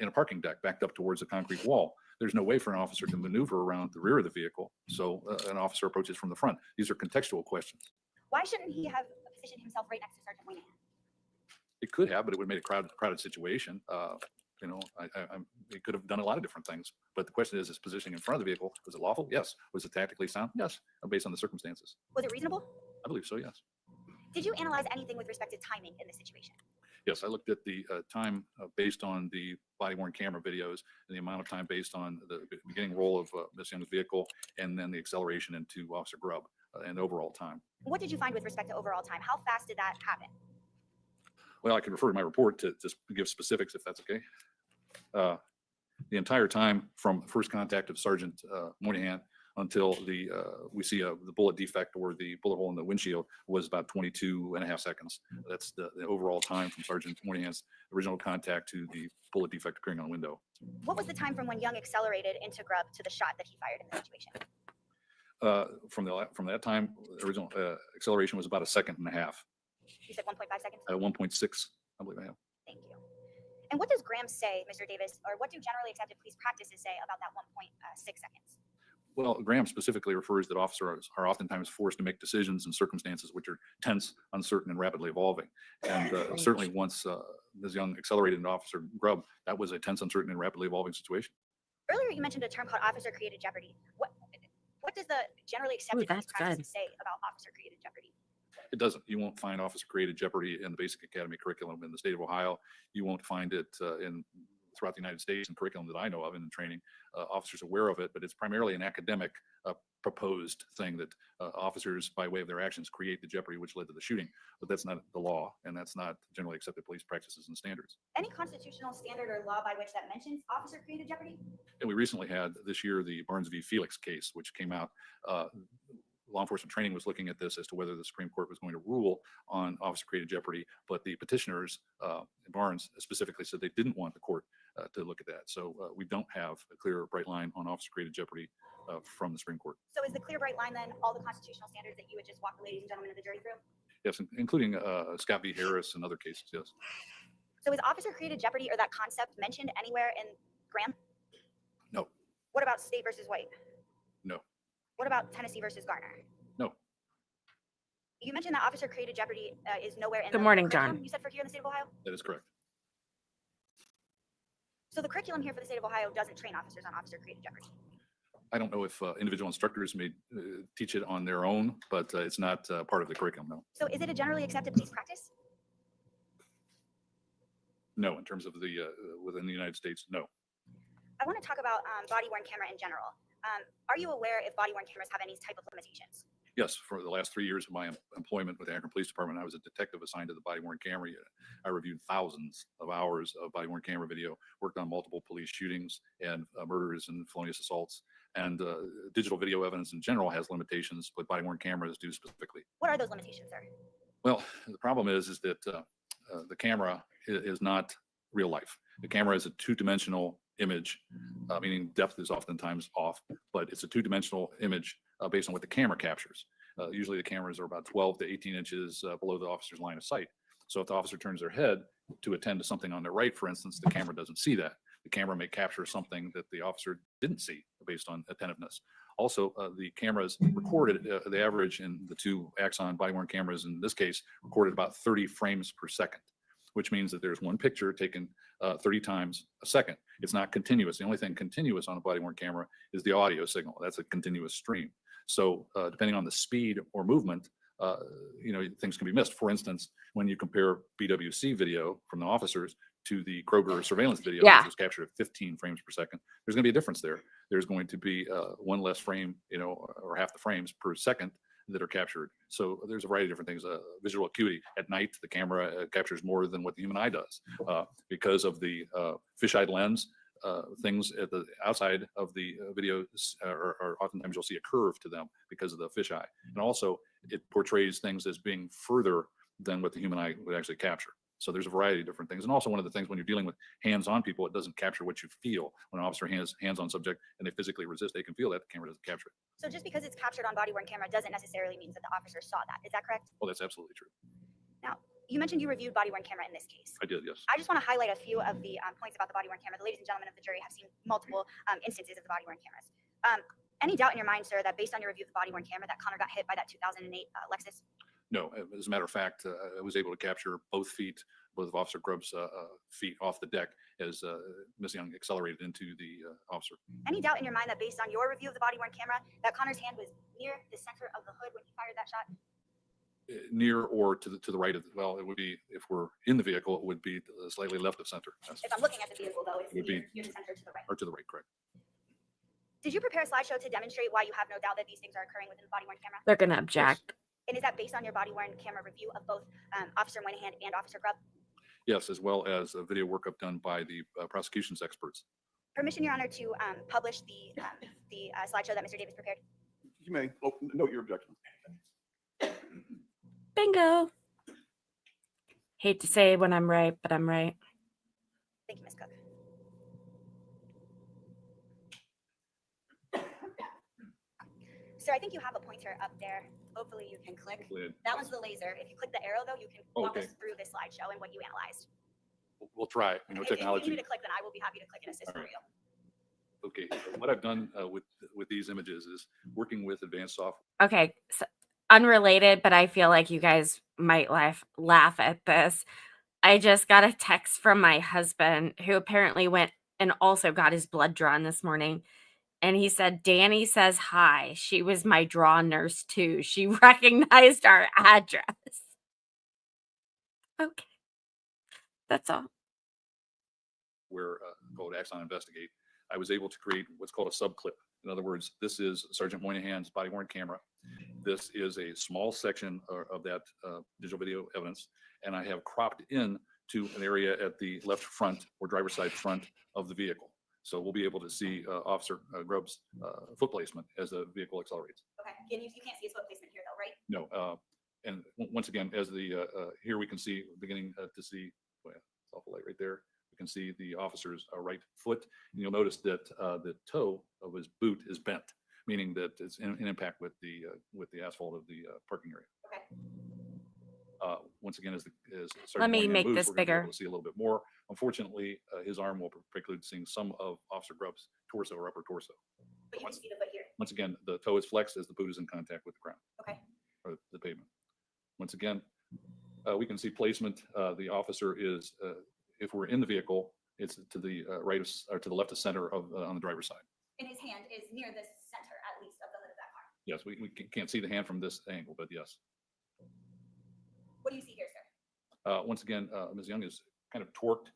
in a parking deck backed up towards a concrete wall. There's no way for an officer to maneuver around the rear of the vehicle. So an officer approaches from the front. These are contextual questions. Why shouldn't he have positioned himself right next to Sergeant Moynihan? It could have, but it would have made a crowded situation. It could have done a lot of different things. But the question is positioning in front of the vehicle, was it lawful? Yes. Was it tactically sound? Yes. Based on the circumstances. Was it reasonable? I believe so, yes. Did you analyze anything with respect to timing in this situation? Yes, I looked at the time based on the body-worn camera videos and the amount of time based on the beginning roll of Ms. Young's vehicle and then the acceleration into Officer Grubb and overall time. What did you find with respect to overall time? How fast did that happen? Well, I can refer to my report to just give specifics if that's okay. The entire time from first contact of Sergeant Moynihan until we see the bullet defect or the bullet hole in the windshield was about 22.5 seconds. That's the overall time from Sergeant Moynihan's original contact to the bullet defect appearing on the window. What was the time from when Young accelerated into Grubb to the shot that he fired in the situation? From that time, the original acceleration was about 1.5 seconds. You said 1.5 seconds? 1.6, I believe I have. Thank you. And what does Graham say, Mr. Davis, or what do generally accepted police practices say about that 1.6 seconds? Well, Graham specifically refers that officers are oftentimes forced to make decisions in circumstances which are tense, uncertain, and rapidly evolving. And certainly once Ms. Young accelerated into Officer Grubb, that was a tense, uncertain, and rapidly evolving situation. Earlier, you mentioned a term called officer-created jeopardy. What does the generally accepted police practices say about officer-created jeopardy? It doesn't. You won't find officer-created jeopardy in the basic academy curriculum in the state of Ohio. You won't find it throughout the United States in curriculum that I know of and in training. Officers are aware of it, but it's primarily an academic proposed thing that officers, by way of their actions, create the jeopardy which led to the shooting. But that's not the law, and that's not generally accepted police practices and standards. Any constitutional standard or law by which that mentions officer-created jeopardy? And we recently had this year the Barnes v. Felix case, which came out. Law enforcement training was looking at this as to whether the Supreme Court was going to rule on officer-created jeopardy, but the petitioners in Barnes specifically said they didn't want the court to look at that. So we don't have a clear, bright line on officer-created jeopardy from the Supreme Court. So is the clear bright line then all the constitutional standards that you would just walk the ladies and gentlemen of the jury through? Yes, including Scott v. Harris and other cases, yes. So is officer-created jeopardy or that concept mentioned anywhere in Graham? No. What about State versus White? No. What about Tennessee versus Garner? No. You mentioned that officer-created jeopardy is nowhere in Good the morning, curriculum, John. you said, for here in the state of Ohio? That is correct. So the curriculum here for the state of Ohio doesn't train officers on officer-created jeopardy? I don't know if individual instructors may teach it on their own, but it's not part of the curriculum, no. So is it a generally accepted police practice? No, in terms of the within the United States, no. I want to talk about body-worn camera in general. Are you aware if body-worn cameras have any type of limitations? Yes, for the last 3 years of my employment with the Akron Police Department, I was a detective assigned to the body-worn camera unit. I reviewed thousands of hours of body-worn camera video, worked on multiple police shootings and murders and felonious assaults. And digital video evidence in general has limitations, but body-worn cameras do specifically. What are those limitations, sir? Well, the problem is that the camera is not real life. The camera is a two-dimensional image, meaning depth is oftentimes off, but it's a two-dimensional image based on what the camera captures. Usually the cameras are about 12 to 18 inches below the officer's line of sight. So if the officer turns their head to attend to something on their right, for instance, the camera doesn't see that. The camera may capture something that the officer didn't see based on attentiveness. Also, the cameras recorded, the average in the two Axon body-worn cameras in this case, recorded about 30 frames per second, which means that there's one picture taken 30 times a second. It's not continuous. The only thing continuous on a body-worn camera is the audio signal. That's a continuous stream. So depending on the speed or movement, things can be missed. For instance, when you compare BWC video from the officers to the Kroger surveillance video, which was captured at 15 frames per second, there's going to be a difference there. There's going to be one less frame, or half the frames per second that are captured. So there's a variety of different things. Visual acuity at night, the camera captures more than what the human eye does because of the fisheye lens. Things at the outside of the video are oftentimes you'll see a curve to them because of the fisheye. And also it portrays things as being further than what the human eye would actually capture. So there's a variety of different things. And also one of the things when you're dealing with hands-on people, it doesn't capture what you feel. When an officer has hands-on subject and they physically resist, they can feel that, the camera doesn't capture it. So just because it's captured on body-worn camera doesn't necessarily mean that the officer saw that. Is that correct? Well, that's absolutely true. Now, you mentioned you reviewed body-worn camera in this case. I did, yes. I just want to highlight a few of the points about the body-worn camera. The ladies and gentlemen of the jury have seen multiple instances of the body-worn cameras. Any doubt in your mind, sir, that based on your review of the body-worn camera that Connor got hit by that 2008 Lexus? No, as a matter of fact, I was able to capture both of Officer Grubb's feet off the deck as Ms. Young accelerated into the officer. Any doubt in your mind that based on your review of the body-worn camera, that Connor's hand was near the center of the hood when he fired that shot? Near or to the right of well, it would be, if we're in the vehicle, it would be slightly left of center. Yes. If I'm looking at the vehicle, though, it's It would be near the center to the right. Or to the right, correct. Did you prepare a slideshow to demonstrate why you have no doubt that these things are occurring within the body-worn camera? They're going to object. And is that based on your body-worn camera review of both Officer Moynihan and Officer Grubb? Yes, as well as a video workup done by the prosecution's experts. Permission, Your Honor, to publish the slideshow that Mr. Davis prepared. You may note your objection. Bingo. Hate to say when I'm right, but I'm right. Thank you, Ms. Cook. Sir, I think you have a pointer up there. Hopefully you can click. That one's the laser. If you click the arrow, though, you can walk us through this slideshow and what you analyzed. We'll try. Technology. If you need to click, then I will be happy to click and assist for you. Okay, what I've done with these images is working with advanced software. Okay, so unrelated, but I feel like you guys might laugh at this. I just got a text from my husband who apparently went and also got his blood drawn this morning. And he said, Danny says hi. She was my draw nurse too. She recognized our address. Okay. That's all. Where called Axon Investigate, I was able to create what's called a subclip. In other words, this is Sergeant Moynihan's body-worn camera. This is a small section of that digital video evidence, and I have cropped in to an area at the left front or driver's side front of the vehicle. So we'll be able to see Officer Grubb's foot placement as the vehicle accelerates. Okay, you can't see his foot placement here, though, right? No, and once again, as the here we can see beginning to see, well, it's awful light right there. You can see the officer's right foot. And you'll notice that the toe of his boot is bent, meaning that it's in impact with the asphalt of the parking area. Okay. Once again, as Sergeant Let me Moynihan make moves, this we're gonna be able bigger. to see a little bit more. Unfortunately, his arm will preclude seeing some of Officer Grubb's torso or upper torso. But you can see the foot here. Once again, the toe is flexed as the boot is in contact with the ground. Okay. Or the pavement. Once again, we can see placement. The officer is, if we're in the vehicle, it's to the right of, or to the left of center of on the driver's side. And his hand is near the center, at least, of the hood of that car. Yes, we can't see the hand from this angle, but yes. What do you see here, sir? Once again, Ms. Young is kind of torqued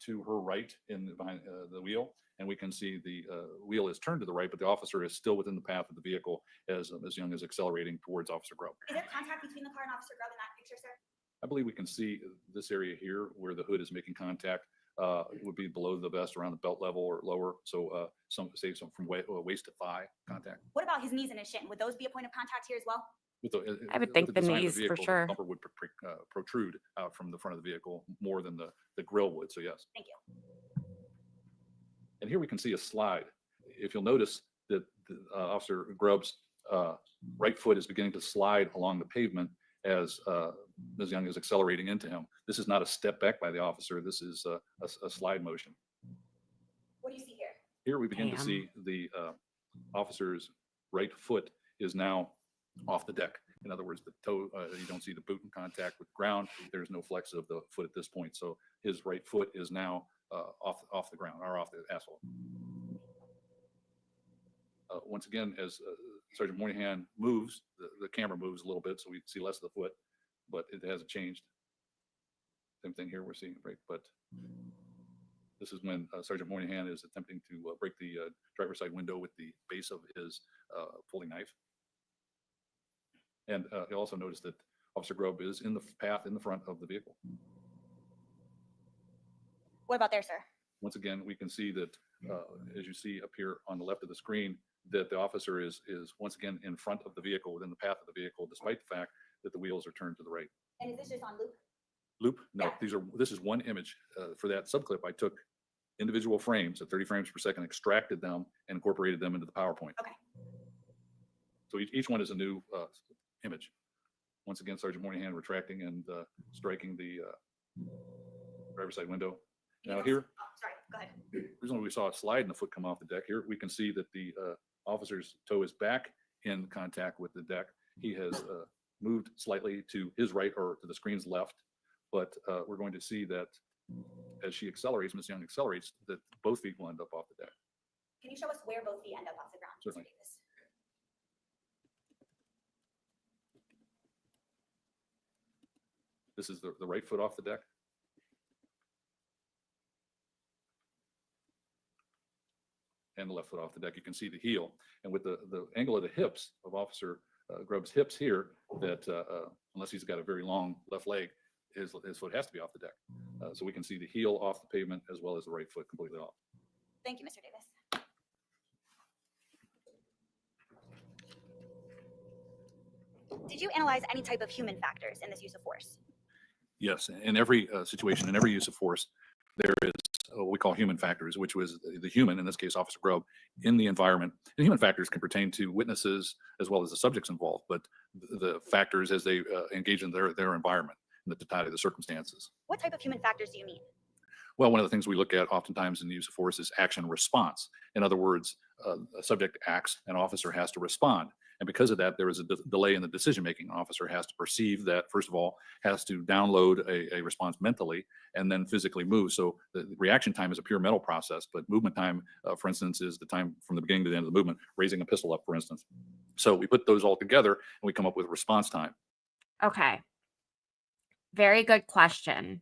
to her right behind the wheel, and we can see the wheel is turned to the right, but the officer is still within the path of the vehicle as Ms. Young is accelerating towards Officer Grubb. Is there contact between the car and Officer Grubb in that picture, sir? I believe we can see this area here where the hood is making contact. It would be below the vest, around the belt level or lower. So some from waist to thigh contact. What about his knees and his shin? Would those be a point of contact here as well? I would think the design of knees for vehicle, sure. The bumper would protrude out from the front of the vehicle more than the grill would. So yes. Thank you. And here we can see a slide. If you'll notice that Officer Grubb's right foot is beginning to slide along the pavement as Ms. Young is accelerating into him. This is not a step back by the officer. This is a slide motion. What do you see here? Here we begin to Damn. see the officer's right foot is now off the deck. In other words, the toe, you don't see the boot in contact with the ground. There's no flex of the foot at this point. So his right foot is now off the ground or off the asphalt. Once again, as Sergeant Moynihan moves, the camera moves a little bit, so we see less of the foot, but it hasn't changed. Same thing here, we're seeing, right? But this is when Sergeant Moynihan is attempting to break the driver's side window with the base of his folding knife. And you'll also notice that Officer Grubb is in the path in the front of the vehicle. What about there, sir? Once again, we can see that, as you see up here on the left of the screen, that the officer is once again in front of the vehicle, within the path of the vehicle, despite the fact that the wheels are turned to the right. And is this just on loop? Loop? No, Yeah. this is one image. For that subclip, I took individual frames at 30 frames per second, extracted them, and incorporated them into the PowerPoint. Okay. So each one is a new image. Once again, Sergeant Moynihan retracting and striking the driver's side window. Now here, Oh, sorry, go ahead. originally we saw a slide and the foot come off the deck. Here we can see that the officer's toe is back in contact with the deck. He has moved slightly to his right or to the screen's left, but we're going to see that as she accelerates, Ms. Young accelerates, that both feet will end up off the deck. Can you show us where both feet end up off the ground? Mr. Certainly. Davis? This is the right foot off the deck. And the left foot off the deck. You can see the heel. And with the angle of the hips of Officer Grubb's hips here, that unless he's got a very long left leg, his foot has to be off the deck. So we can see the heel off the pavement as well as the right foot completely off. Thank you, Mr. Davis. Did you analyze any type of human factors in this use of force? Yes, in every situation, in every use of force, there is what we call human factors, which was the human, in this case, Officer Grubb, in the environment. And human factors can pertain to witnesses as well as the subjects involved, but the factors as they engage in their environment and the totality of the circumstances. What type of human factors do you mean? Well, one of the things we look at oftentimes in the use of force is action response. In other words, a subject acts, an officer has to respond. And because of that, there is a delay in the decision-making. An officer has to perceive that, first of all, has to download a response mentally and then physically move. So the reaction time is a pure mental process, but movement time, for instance, is the time from the beginning to the end of the movement, raising a pistol up, for instance. So we put those all together and we come up with response time. Okay. Very good question.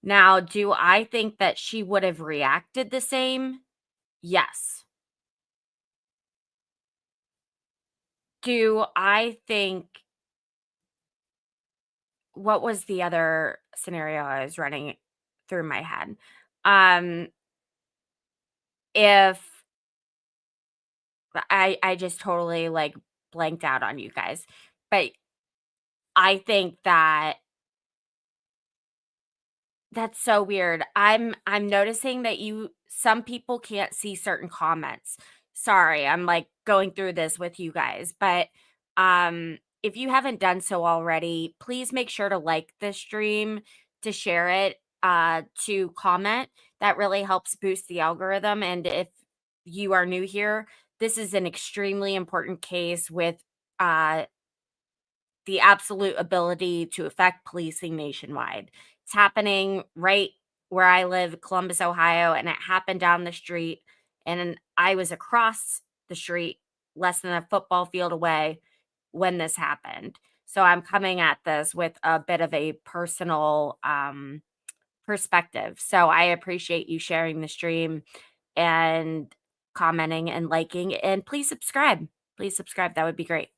Now, do I think that she would have reacted the same? Yes. Do I think, what was the other scenario I was running through my head? If I just totally like blanked out on you guys, but I think that That's so weird. I'm noticing that some people can't see certain comments. Sorry, I'm like going through this with you guys, but if you haven't done so already, please make sure to like this stream, to share it, to comment. That really helps boost the algorithm. And if you are new here, this is an extremely important case with uh the absolute ability to affect policing nationwide. It's happening right where I live, Columbus, Ohio, and it happened down the street. And I was across the street, less than a football field away when this happened. So I'm coming at this with a bit of a personal perspective. So I appreciate you sharing the stream and commenting and liking. And please subscribe. Please subscribe. That would be great.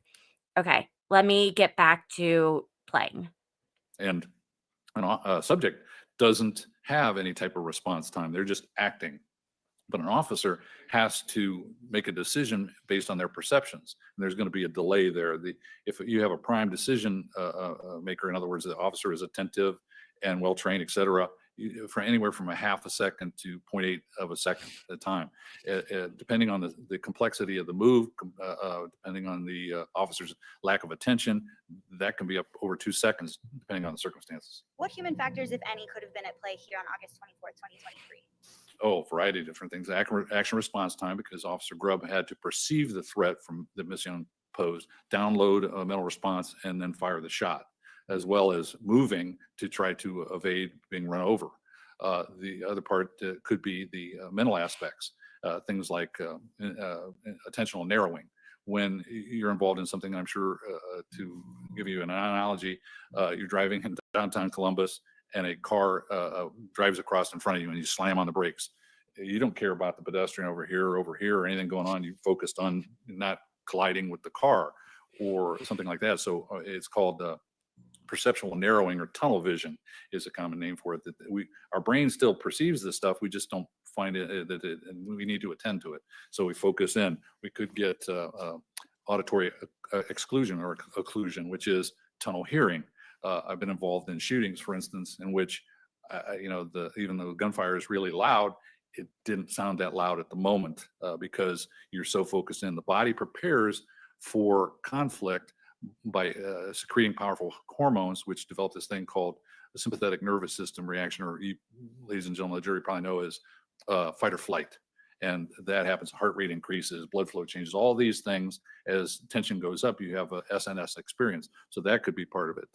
Okay, let me get back to playing. And a subject doesn't have any type of response time. They're just acting. But an officer has to make a decision based on their perceptions. And there's going to be a delay there. If you have a prime decision maker, in other words, the officer is attentive and well-trained, et cetera, for anywhere from a half a second to 0.8 of a second at a time, depending on the complexity of the move, depending on the officer's lack of attention, that can be up over 2 seconds, depending on the circumstances. What human factors, if any, could have been at play here on August 24th, 2023? Oh, a variety of different things. Action response time, because Officer Grubb had to perceive the threat that Ms. Young posed, download a mental response, and then fire the shot, as well as moving to try to evade being run over. The other part could be the mental aspects, things like attentional narrowing. When you're involved in something, I'm sure, to give you an analogy, you're driving in downtown Columbus and a car drives across in front of you and you slam on the brakes. You don't care about the pedestrian over here or anything going on. You focused on not colliding with the car or something like that. So it's called perceptual narrowing, or tunnel vision is a common name for it. That our brain still perceives this stuff. We just don't find it, and we need to attend to it. So we focus in. We could get auditory exclusion or occlusion, which is tunnel hearing. I've been involved in shootings, for instance, in which, even though the gunfire is really loud, it didn't sound that loud at the moment because you're so focused in. The body prepares for conflict by secreting powerful hormones, which develop this thing called the sympathetic nervous system reaction, or you, ladies and gentlemen, the jury probably know is fight or flight. And that happens, heart rate increases, blood flow changes, all these things. As tension goes up, you have a SNS experience. So that could be part of it.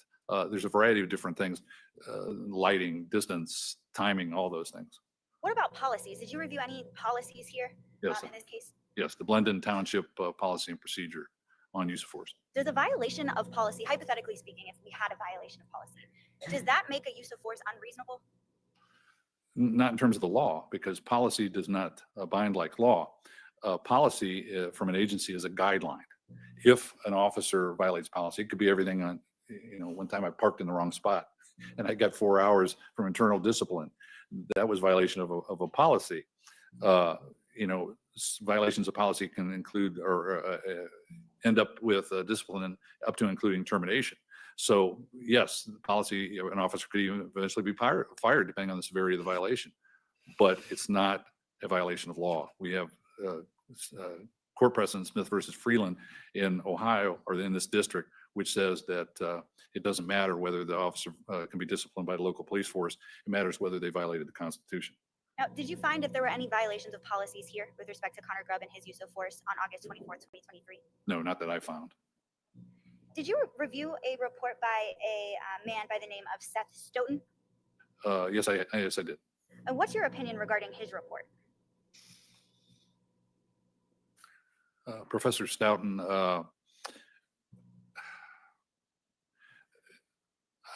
There's a variety of different things, lighting, distance, timing, all those things. What about policies? Did you review any policies here Yes. in this case? Yes, the Blendon Township policy and procedure on use of force. Does a violation of policy, hypothetically speaking, if we had a violation of policy, does that make a use of force unreasonable? Not in terms of the law, because policy does not bind like law. Policy from an agency is a guideline. If an officer violates policy, it could be everything on, one time I parked in the wrong spot and I got 4 hours from internal discipline. That was violation of a policy. Violations of policy can include or end up with discipline up to including termination. So yes, policy, an officer could even eventually be fired depending on the severity of the violation, but it's not a violation of law. We have court precedent, Smith versus Freeland in Ohio, or in this district, which says that it doesn't matter whether the officer can be disciplined by the local police force. It matters whether they violated the Constitution. Now, did you find if there were any violations of policies here with respect to Connor Grubb and his use of force on August 24th, 2023? No, not that I found. Did you review a report by a man by the name of Seth Stoughton? Yes, I did. And what's your opinion regarding his report? Professor Stoughton,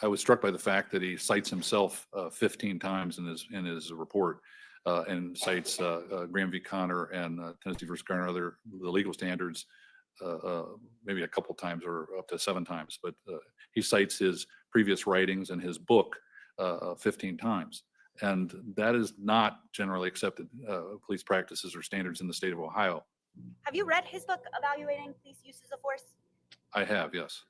I was struck by the fact that he cites himself 15 times in his report, and cites Graham v. Connor and Tennessee versus Garner, the legal standards, maybe a couple times or up to 7 times. But he cites his previous writings and his book 15 times. And that is not generally accepted police practices or standards in the state of Ohio. Have you read his book, Evaluating Police Uses of Force? I have, yes.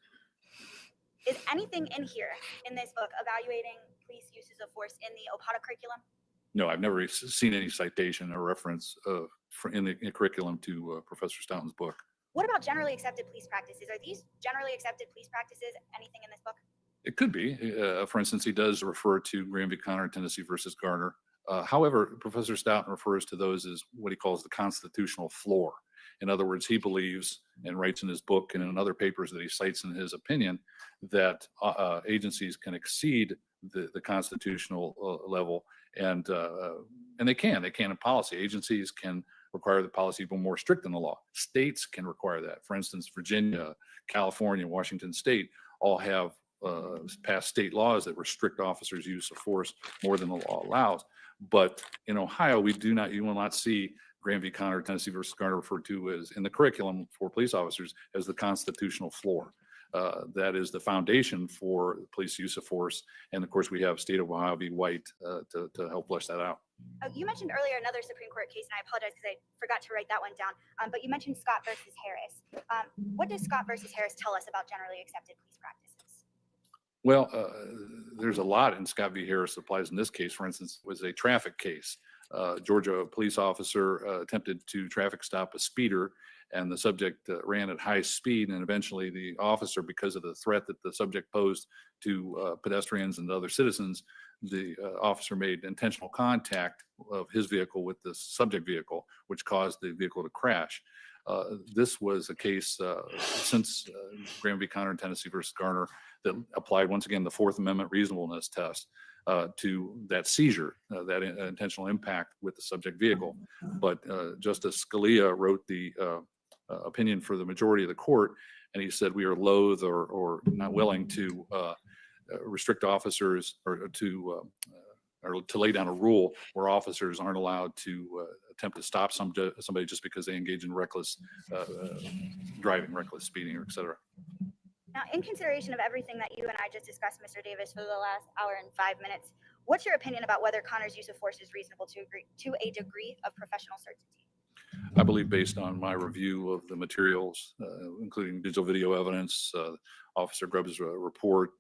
Is anything in here in this book, Evaluating police uses of force in the OPATA curriculum? No, I've never seen any citation or reference in the curriculum to Professor Stoughton's book. What about generally accepted police practices? Are these generally accepted police practices anything in this book? It could be. For instance, he does refer to Graham v. Connor, Tennessee versus Garner. However, Professor Stoughton refers to those as what he calls the constitutional floor. In other words, he believes and writes in his book and in other papers that he cites in his opinion that agencies can exceed the constitutional level, and they can in policy. Agencies can require the policy be more strict than the law. States can require that. For instance, Virginia, California, Washington State all have passed state laws that restrict officers' use of force more than the law allows. But in Ohio, you will not see Graham v. Connor, Tennessee versus Garner referred to as in the curriculum for police officers as the constitutional floor. That is the foundation for police use of force. And of course, we have State of Ohio v. White to help flesh that out. You mentioned earlier another Supreme Court case, and I apologize because I forgot to write that one down. But you mentioned Scott versus Harris. What does Scott versus Harris tell us about generally accepted police practices? Well, there's a lot in Scott v. Harris that applies in this case. For instance, it was a traffic case. Georgia police officer attempted to traffic stop a speeder, and the subject ran at high speed, and eventually the officer, because of the threat that the subject posed to pedestrians and other citizens, the officer made intentional contact of his vehicle with the subject vehicle, which caused the vehicle to crash. This was a case since Graham v. Connor and Tennessee versus Garner that applied, once again, the Fourth Amendment reasonableness test to that seizure, that intentional impact with the subject vehicle. But Justice Scalia wrote the opinion for the majority of the court, and he said we are loath or not willing to restrict officers or to lay down a rule where officers aren't allowed to attempt to stop somebody just because they engage in reckless driving, reckless speeding, or et cetera. Now, in consideration of everything that you and I just discussed, Mr. Davis, for the last hour and 5 minutes, what's your opinion about whether Connor's use of force is reasonable to a degree of professional certainty? I believe, based on my review of the materials, including digital video evidence, Officer Grubb's report,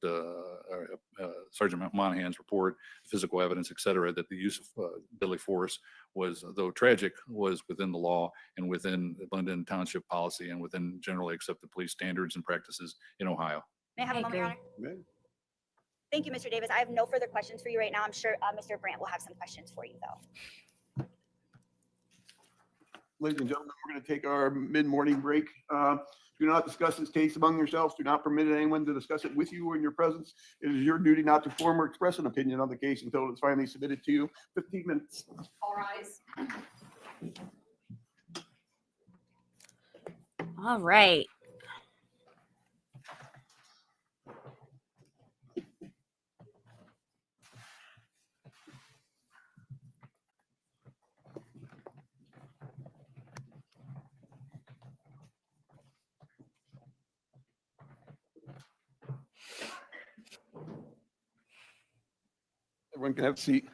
Sergeant Monahan's report, physical evidence, et cetera, that the use of deadly force was, though tragic, was within the law and within London Township policy and within generally accepted police standards and practices in Ohio. May I have a moment, Your Honor? Thank you, Mr. Davis. I have no further questions for you right now. I'm sure Mr. Brandt will have some questions for you, though. Ladies and gentlemen, we're going to take our mid-morning break. Do not discuss this case among yourselves. Do not permit anyone to discuss it with you or in your presence. It is your duty not to form or express an opinion on the case until it's finally submitted to you. 15 minutes. All rise. All right. Everyone can have a seat.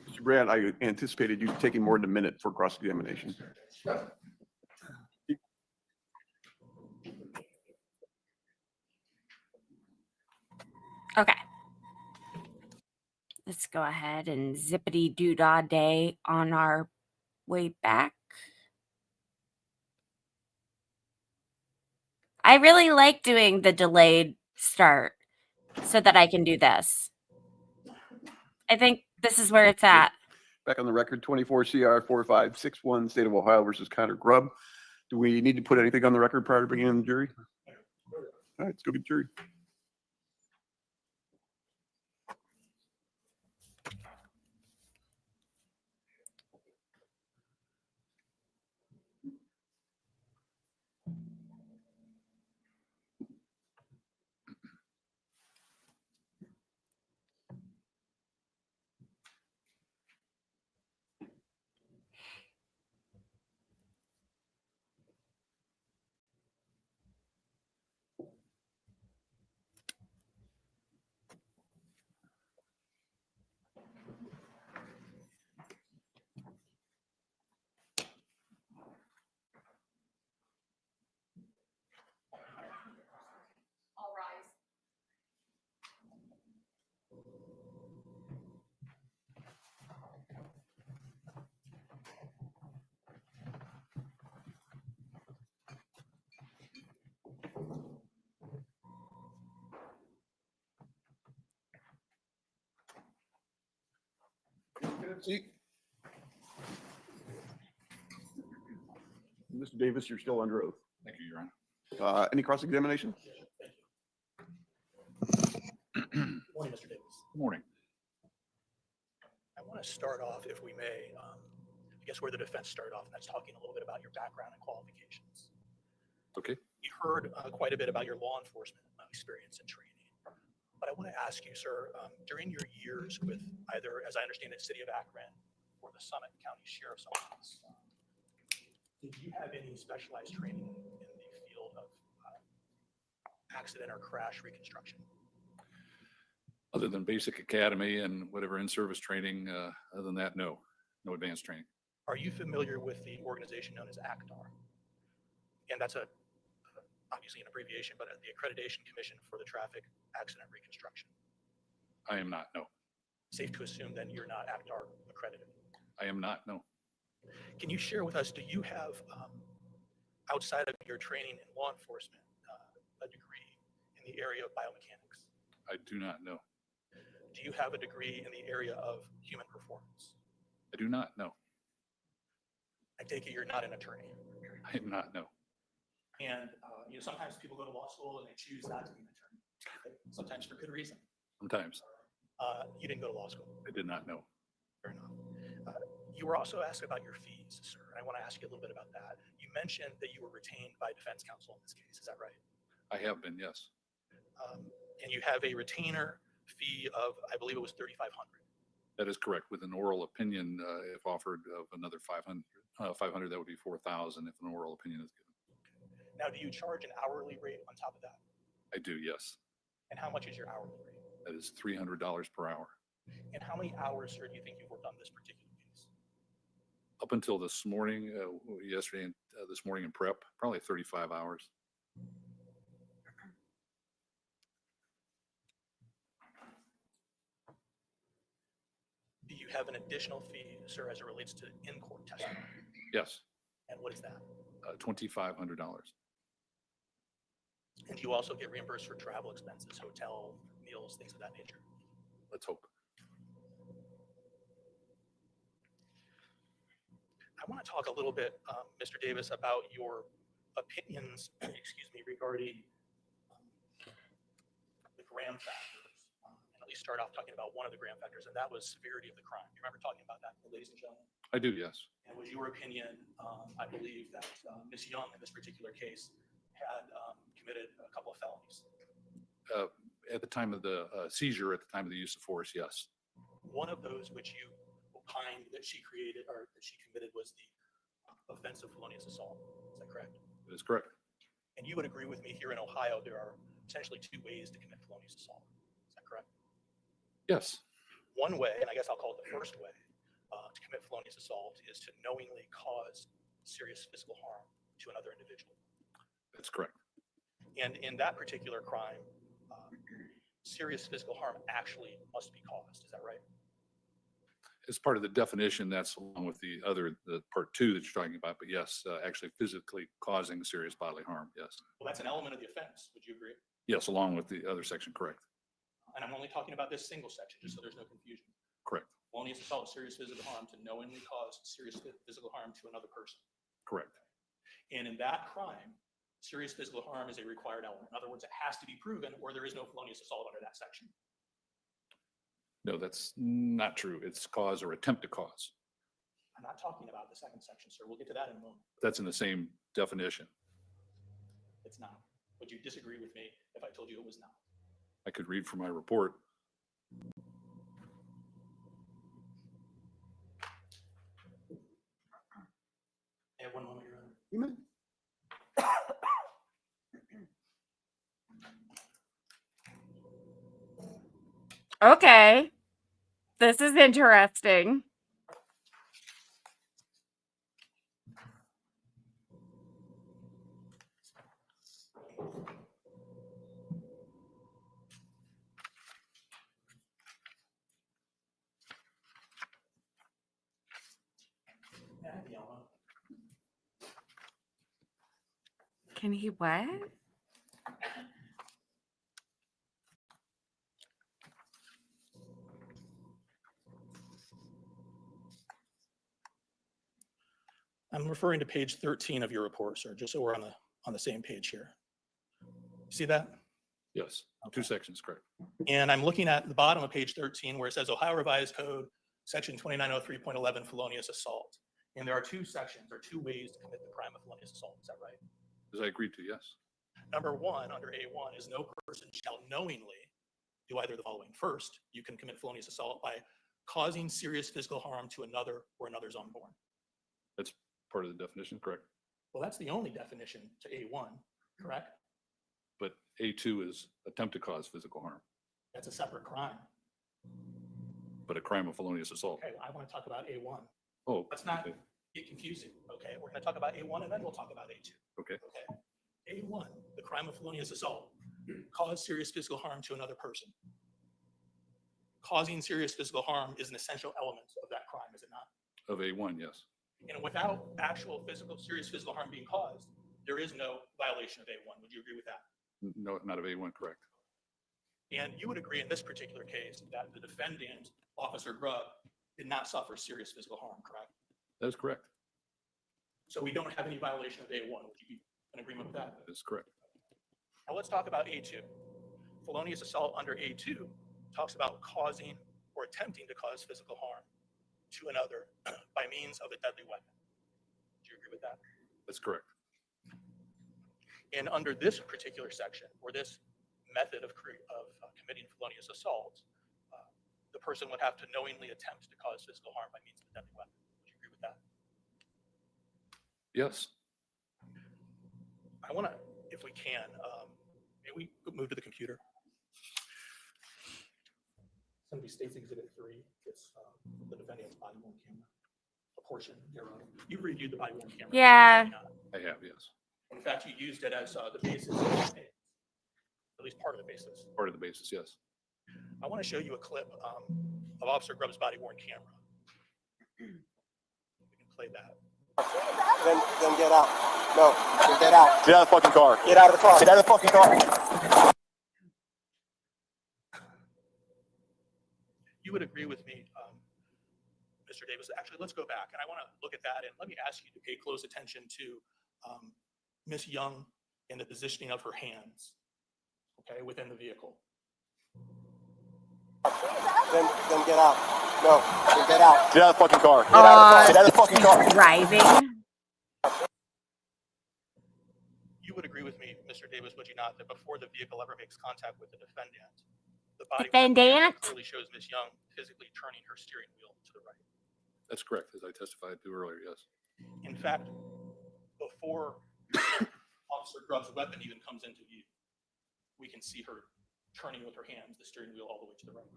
Mr. Brad, I anticipated you taking more than a minute for cross-examination. Okay. Let's go ahead and zippity doo dah day on our way back. I really like doing the delayed start so that I can do this. I think this is where it's at. Back on the record, 24 CR 4561, State of Ohio versus Connor Grubb. Do we need to put anything on the record prior to bringing in the jury? All right, let's go get the jury. seat. Mr. Davis, you're still under oath. Thank you, Your Honor. Any cross-examination? Good morning, Mr. Davis. Good morning. I want to start off, if we may, I guess where the defense started off, and that's talking a little bit about your background and qualifications. Okay. We heard quite a bit about your law enforcement experience and training. But I want to ask you, sir, during your years with either, as I understand it, City of Akron or the Summit County Sheriff's Office, did you have any specialized training in the field of accident or crash reconstruction? Other than basic academy and whatever in-service training, other than that, no advanced training. Are you familiar with the organization known as ACTAR? And that's obviously an abbreviation, but the Accreditation Commission for the Traffic Accident Reconstruction. I am not, no. Safe to assume then you're not ACTAR accredited. I am not, no. Can you share with us, do you have, outside of your training in law enforcement, a degree in the area of biomechanics? I do not know. Do you have a degree in the area of human performance? I do not know. I take it you're not an attorney. I am not, no. And sometimes people go to law school and they choose not to be an attorney. Sometimes for good reason. Sometimes. You didn't go to law school. I did not know. Fair enough. You were also asked about your fees, sir. And I want to ask you a little bit about that. You mentioned that you were retained by defense counsel in this case. Is that right? I have been, yes. And you have a retainer fee of, I believe it was $3,500. That is correct. With an oral opinion, if offered, of another 500, that would be 4,000 if an oral opinion is given. Now, do you charge an hourly rate on top of that? I do, yes. And how much is your hourly rate? That is $300 per hour. And how many hours, sir, do you think you've worked on this particular case? Up until this morning, yesterday and this morning in prep, probably 35 hours. Do you have an additional fee, sir, as it relates to in-court testimony? Yes, And what is that? $2,500. And do you also get reimbursed for travel expenses, hotel, meals, things of that nature? Let's hope. I want to talk a little bit, Mr. Davis, about your opinions, excuse me, regarding the Graham factors. And at least start off talking about one of the Graham factors, and that was severity of the crime. You remember talking about that, ladies and gentlemen? I do, yes. And was your opinion, I believe that Ms. Young in this particular case had committed a couple of felonies? At the time of the seizure, at the time of the use of force, yes. One of those which you opined that she created or that she committed was the offensive felonious assault. Is that correct? That is correct. And you would agree with me, here in Ohio, there are essentially two ways to commit felonious assault. Is that correct? Yes, One way, and I guess I'll call it the first way, to commit felonious assault is to knowingly cause serious physical harm to another individual. that's correct. And in that particular crime, serious physical harm actually must be caused. Is that right? As part of the definition, that's along with the part two that you're talking about, but yes, actually physically causing serious bodily harm, yes. Well, that's an element of the offense. Would you agree? Yes, along with the other section, correct, And I'm only talking about this single section, just so there's no confusion. correct, Felonious assault, serious physical harm to knowingly cause serious physical harm to another person. correct. And in that crime, serious physical harm is a required element. In other words, it has to be proven or there is no felonious assault under that section. No, that's not true. It's cause or attempt to cause. I'm not talking about the second section, sir. We'll get to that in a moment. That's in the same definition. It's not. Would you disagree with me if I told you it was not? I could read from my report. I have one moment, Your Honor. You may. Okay. This is interesting. May I have the envelope? Can he what? referring to page 13 of your report, sir, just so we're on the same page here. See that? Yes, Okay. 2 sections, correct. And I'm looking at the bottom of page 13 where it says Ohio Revised Code, section 2903.11, felonious assault. And there are 2 sections or 2 ways to commit the crime of felonious assault. Is that right? As I agreed to, yes. Number 1 under A1 is no person shall knowingly do either of the following. First, you can commit felonious assault by causing serious physical harm to another or another's unborn. That's part of the definition, correct. Well, that's the only definition to A1, correct? But A2 is attempt to cause physical harm, That's a separate crime. but a crime of felonious assault. Okay, I want to talk about A1. Oh, Let's not okay. get confusing, okay? We're going to talk about A1 and then we'll talk about A2. Okay. Okay. A1, the crime of felonious assault, cause serious physical harm to another person. Causing serious physical harm is an essential element of that crime, is it not? Of A1, yes. And without actual serious physical harm being caused, there is no violation of A1. Would you agree with that? No, not of A1, correct. And you would agree in this particular case that the defendant, Officer Grubb, did not suffer serious physical harm, correct? That is correct. So we don't have any violation of A1. Would you be in agreement with that? That is correct. Now let's talk about A2. Felonious assault under A2 talks about causing or attempting to cause physical harm to another by means of a deadly weapon. Do you agree with that? That's correct. And under this particular section, or this method of committing felonious assault, the person would have to knowingly attempt to cause physical harm by means of a deadly weapon. Would you agree with that? Yes. I want to, if we can, may we move to the computer? It's going to be State's Exhibit 3. It's the defendant's body worn camera, a portion thereof. You reviewed the body worn camera. Yeah. I have, yes. In fact, you used it as the basis, at least part of the basis. Part of the basis, yes. I want to show you a clip of Officer Grubb's body worn camera. We can play that. Then get out. No, then get out. Get out of the fucking car. Get out of the car. Get out of the fucking car. You would agree with me, Mr. Davis. Actually, let's go back, and I want to look at that, and let me ask you to pay close attention to Miss Young and the positioning of her hands, okay, within the vehicle. Then get out. No, then get out. Get out of the fucking car. Get out of the fucking car. Driving. You would agree with me, Mr. Davis, would you not, that before the vehicle ever makes contact with the defendant, the body Defendant? clearly shows Miss Young physically turning her steering wheel to the right. That's correct, as I testified to earlier, yes. In fact, before Officer Grubb's weapon even comes into view, we can see her turning with her hands the steering wheel all the way to the right.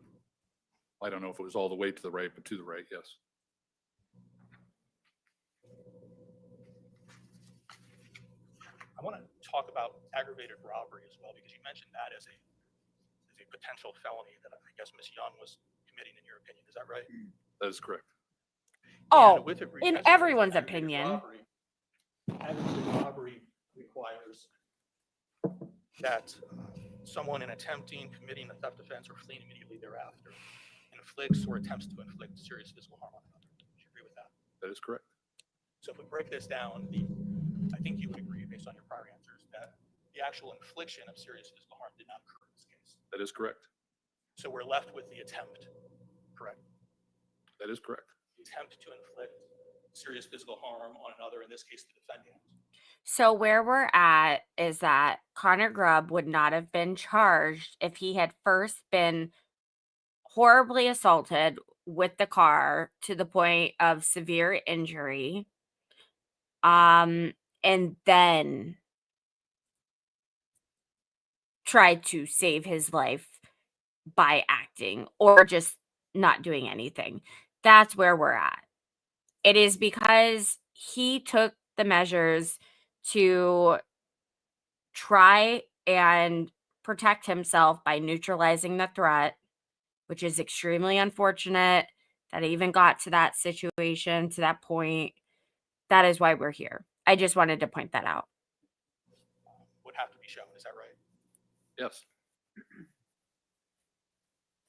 I don't know if it was all the way to the right, but to the right, yes. I want to talk about aggravated robbery as well, because you mentioned that as a potential felony that I guess Miss Young was committing, in your opinion. Is that right? That is correct. Oh, And with it, in as it everyone's relates to aggravated opinion. aggravated robbery requires that someone in attempting, committing a theft offense, or fleeing immediately thereafter inflicts or attempts to inflict serious physical harm on another. Do you agree with that? That is correct. So if we break this down, I think you would agree, based on your prior answers, that the actual infliction of serious physical harm did not occur in this case. That is correct. So we're left with the attempt, correct? That is correct. The attempt to inflict serious physical harm on another, in this case, the defendant. So where we're at is that Connor Grubb would not have been charged if he had first been horribly assaulted with the car to the point of severe injury, and then tried to save his life by acting or just not doing anything. That's where we're at. It is because he took the measures to try and protect himself by neutralizing the threat, which is extremely unfortunate that it even got to that situation, to that point. That is why we're here. I just wanted to point that out. Would have to be shown, is that right? Yes.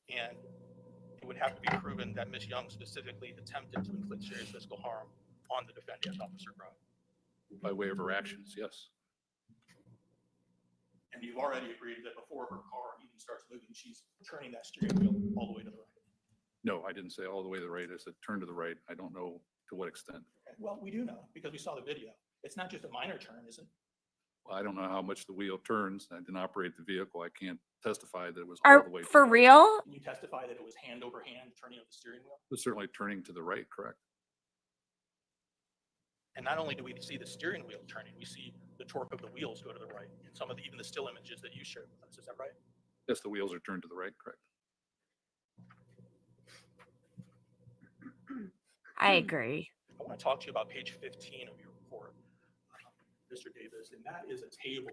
And it would have to be proven that Ms. Young specifically attempted to inflict serious physical harm on the defendant, Officer Grubb. By way of her actions, yes. And you've already agreed that before her car even starts moving, she's turning that steering wheel all the way to the right. No, I didn't say all the way to the right. I said turn to the right. I don't know to what extent. Okay. Well, we do know because we saw the video. It's not just a minor turn, is it? Well, I don't know how much the wheel turns. I didn't operate the vehicle. I can't testify that it was all the way. For to the right. real? Can you testify that it was hand over hand turning of the steering wheel? It was certainly turning to the right, correct? And not only do we see the steering wheel turning, we see the torque of the wheels go to the right. In some of the, even the still images that you shared with us, is that right? Yes, the wheels are turned to the right, correct? I agree. I want to talk to you about page 15 of your report, Mr. Davis, and that is a table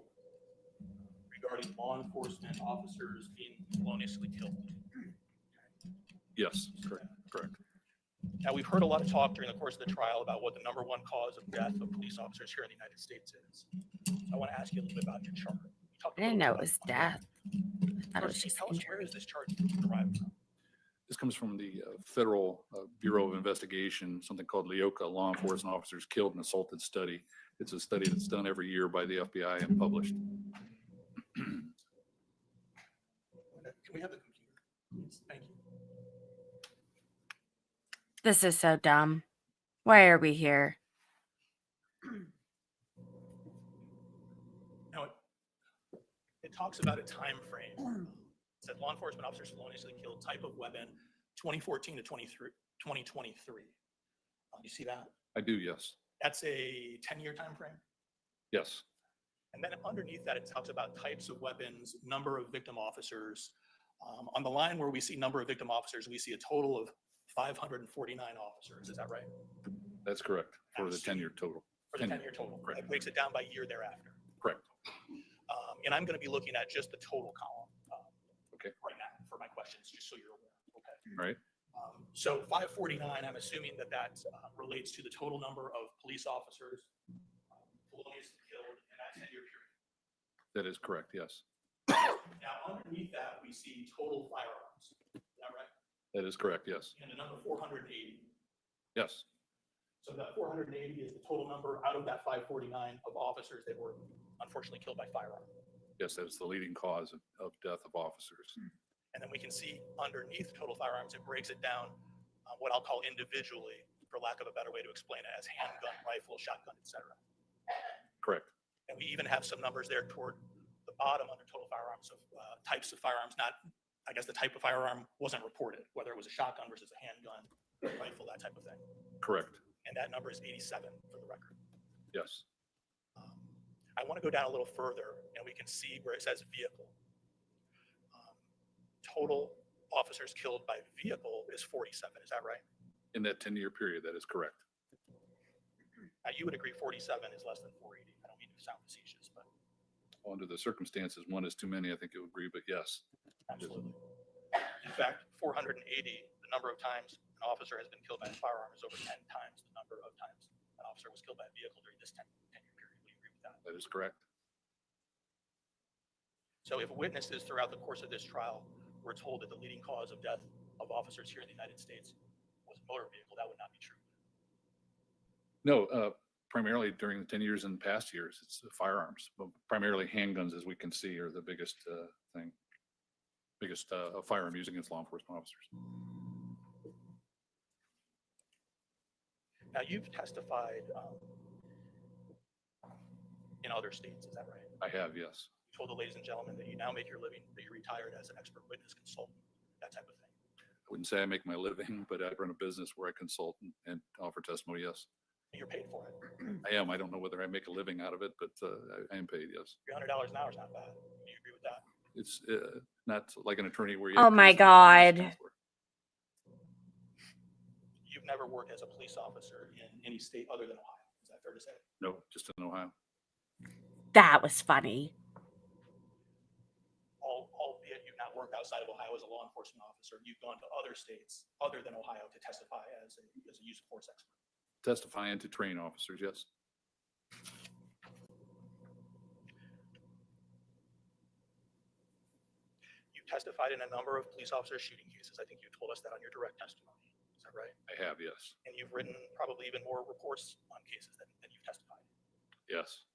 regarding law enforcement officers being feloniously killed. Yes, correct, correct. Now, we've heard a lot of talk during the course of the trial about what the number one cause of death of police officers here in the United States is. I want to ask you a little bit about your chart. I didn't know it was death. I thought it was First, just tell us, where injury. is this chart derived from? This comes from the Federal Bureau of Investigation, something called LEOCA, Law Enforcement Officers Killed and Assaulted Study. It's a study that's done every year by the FBI and published. Can we have the computer, please? Thank you. This is so dumb. Why are we here? Now, it talks about a time frame. It said law enforcement officers feloniously killed, type of weapon, 2014 to 2023. You see that? I do, yes. That's a 10-year time frame. Yes, And then underneath that, it talks about types of weapons, number of victim officers. On the line where we see number of victim officers, we see a total of 549 officers. Is that right? that's correct for the 10-year total. For the 10-year total. Correct. That breaks it down by year thereafter. Correct. And I'm going to be looking at just the total column Okay. right now for my questions, just so you're aware. Okay. All right. So 549, I'm assuming that that relates to the total number of police officers feloniously killed in that 10-year period. That is correct, yes. Now, underneath that, we see total firearms. Is that right? That is correct, yes. And the number 480. Yes, So that 480 is the total number out of that 549 of officers that were unfortunately killed by firearm. yes, that's the leading cause of death of officers. And then we can see underneath total firearms, it breaks it down what I'll call individually, for lack of a better way to explain it, as handgun, rifle, shotgun, etc. Correct. And we even have some numbers there toward the bottom under total firearms of types of firearms. Not, I guess the type of firearm wasn't reported, whether it was a shotgun versus a handgun, rifle, that type of thing. Correct. And that number is 87 for the record. Yes. I want to go down a little further and we can see where it says vehicle. Total officers killed by vehicle is 47. Is that right? In that 10-year period, that is correct. Now, you would agree 47 is less than 480. I don't mean to sound facetious, but Under the circumstances, one is too many, I think you agree, but yes. absolutely. In fact, 480, the number of times an officer has been killed by a firearm is over 10 times the number of times an officer was killed by a vehicle during this 10-year period. Would you agree with that? That is correct. So if witnesses throughout the course of this trial were told that the leading cause of death of officers here in the United States was a motor vehicle, that would not be true. No, primarily during the 10 years and past years, it's firearms, but primarily handguns, as we can see, are the biggest thing, biggest firearm used against law enforcement officers. Now, you've testified in other states, is that right? I have, yes. You told the ladies and gentlemen that you now make your living, that you're retired as an expert witness consultant, that type of thing. I wouldn't say I make my living, but I run a business where I consult and offer testimony, yes. And you're paid for it. I am. I don't know whether I make a living out of it, but I am paid, yes. $300 an hour is not bad. Do you agree with that? It's not like an attorney where you. Oh have my constant God. counselor. You've never worked as a police officer in any state other than Ohio. Is that fair to say? No, just in Ohio. That was funny. Albeit you've not worked outside of Ohio as a law enforcement officer, you've gone to other states other than Ohio to testify as a use of force expert. Testifying to train officers, yes. You testified in a number of police officer shooting cases. I think you told us that on your direct testimony. Is that that right? I have, yes. And you've written probably even more reports on cases than you've testified. Yes.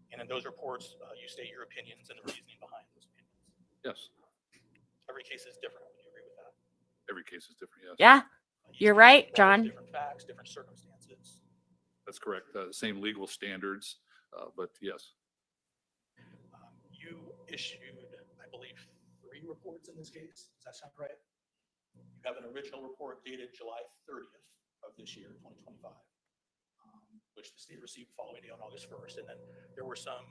And in those reports, you state your opinions and the reasoning behind those opinions. Yes. Every case is different. Would you agree with that? Every case is different. Yes. Yeah, Each you're case right, involves John. Different facts, different circumstances. That's correct. Same legal standards, but yes. You issued, I believe, 3 reports in this case. Does that sound right? You have an original report dated July 30th of this year, 2025, which the state received the following day on August 1st. And then there were some,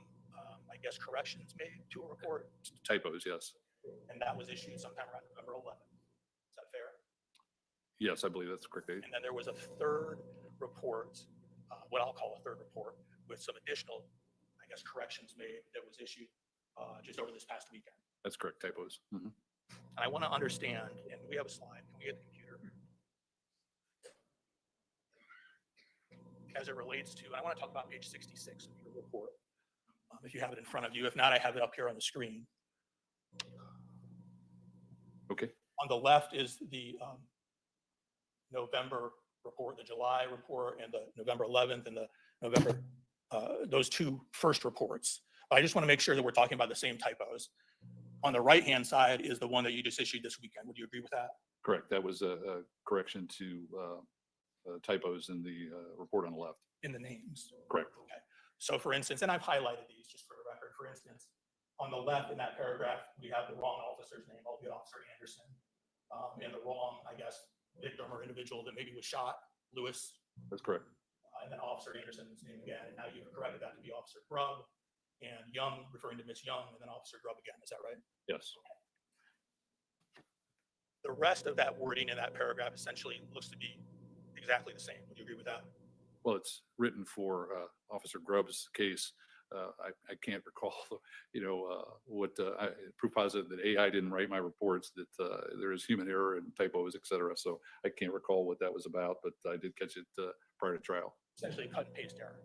I guess, corrections made to a report, Typos, yes. and that was issued sometime around November 11th. Is that fair? Yes, I believe that's the correct date. And then there was a third report, what I'll call a third report, with some additional, I guess, corrections made that was issued just over this past weekend. That's correct. Typos. Mm-hmm. And I want to understand, and we have a slide. Can we get the computer? As it relates to, and I want to talk about page 66 of your report. If you have it in front of you. If not, I have it up here on the screen. Okay. On the left is the November report, the July report, and the November 11th and the November, those 2 first reports. I just want to make sure that we're talking about the same typos. On the right-hand side is the one that you just issued this weekend. Would you agree with that? Correct. That was a correction to typos in the report on the left. In the names. Correct. Okay. So for instance, and I've highlighted these just for the record, for instance, on the left in that paragraph, we have the wrong officer's name, albeit Officer Anderson, and the wrong, I guess, victim or individual that maybe was shot, Lewis, That's correct. and then Officer Anderson's name again. And now you've corrected that to be Officer Grubb, and Young, referring to Miss Young, and then Officer Grubb again. Is that right? Yes. The rest of that wording in that paragraph essentially looks to be exactly the same. Would you agree with that? Well, it's written for Officer Grubb's case. I can't recall, what proof positive that AI didn't write my reports, that there is human error and typos, et cetera. So I can't recall what that was about, but I did catch it prior to trial. Essentially a cut and paste error.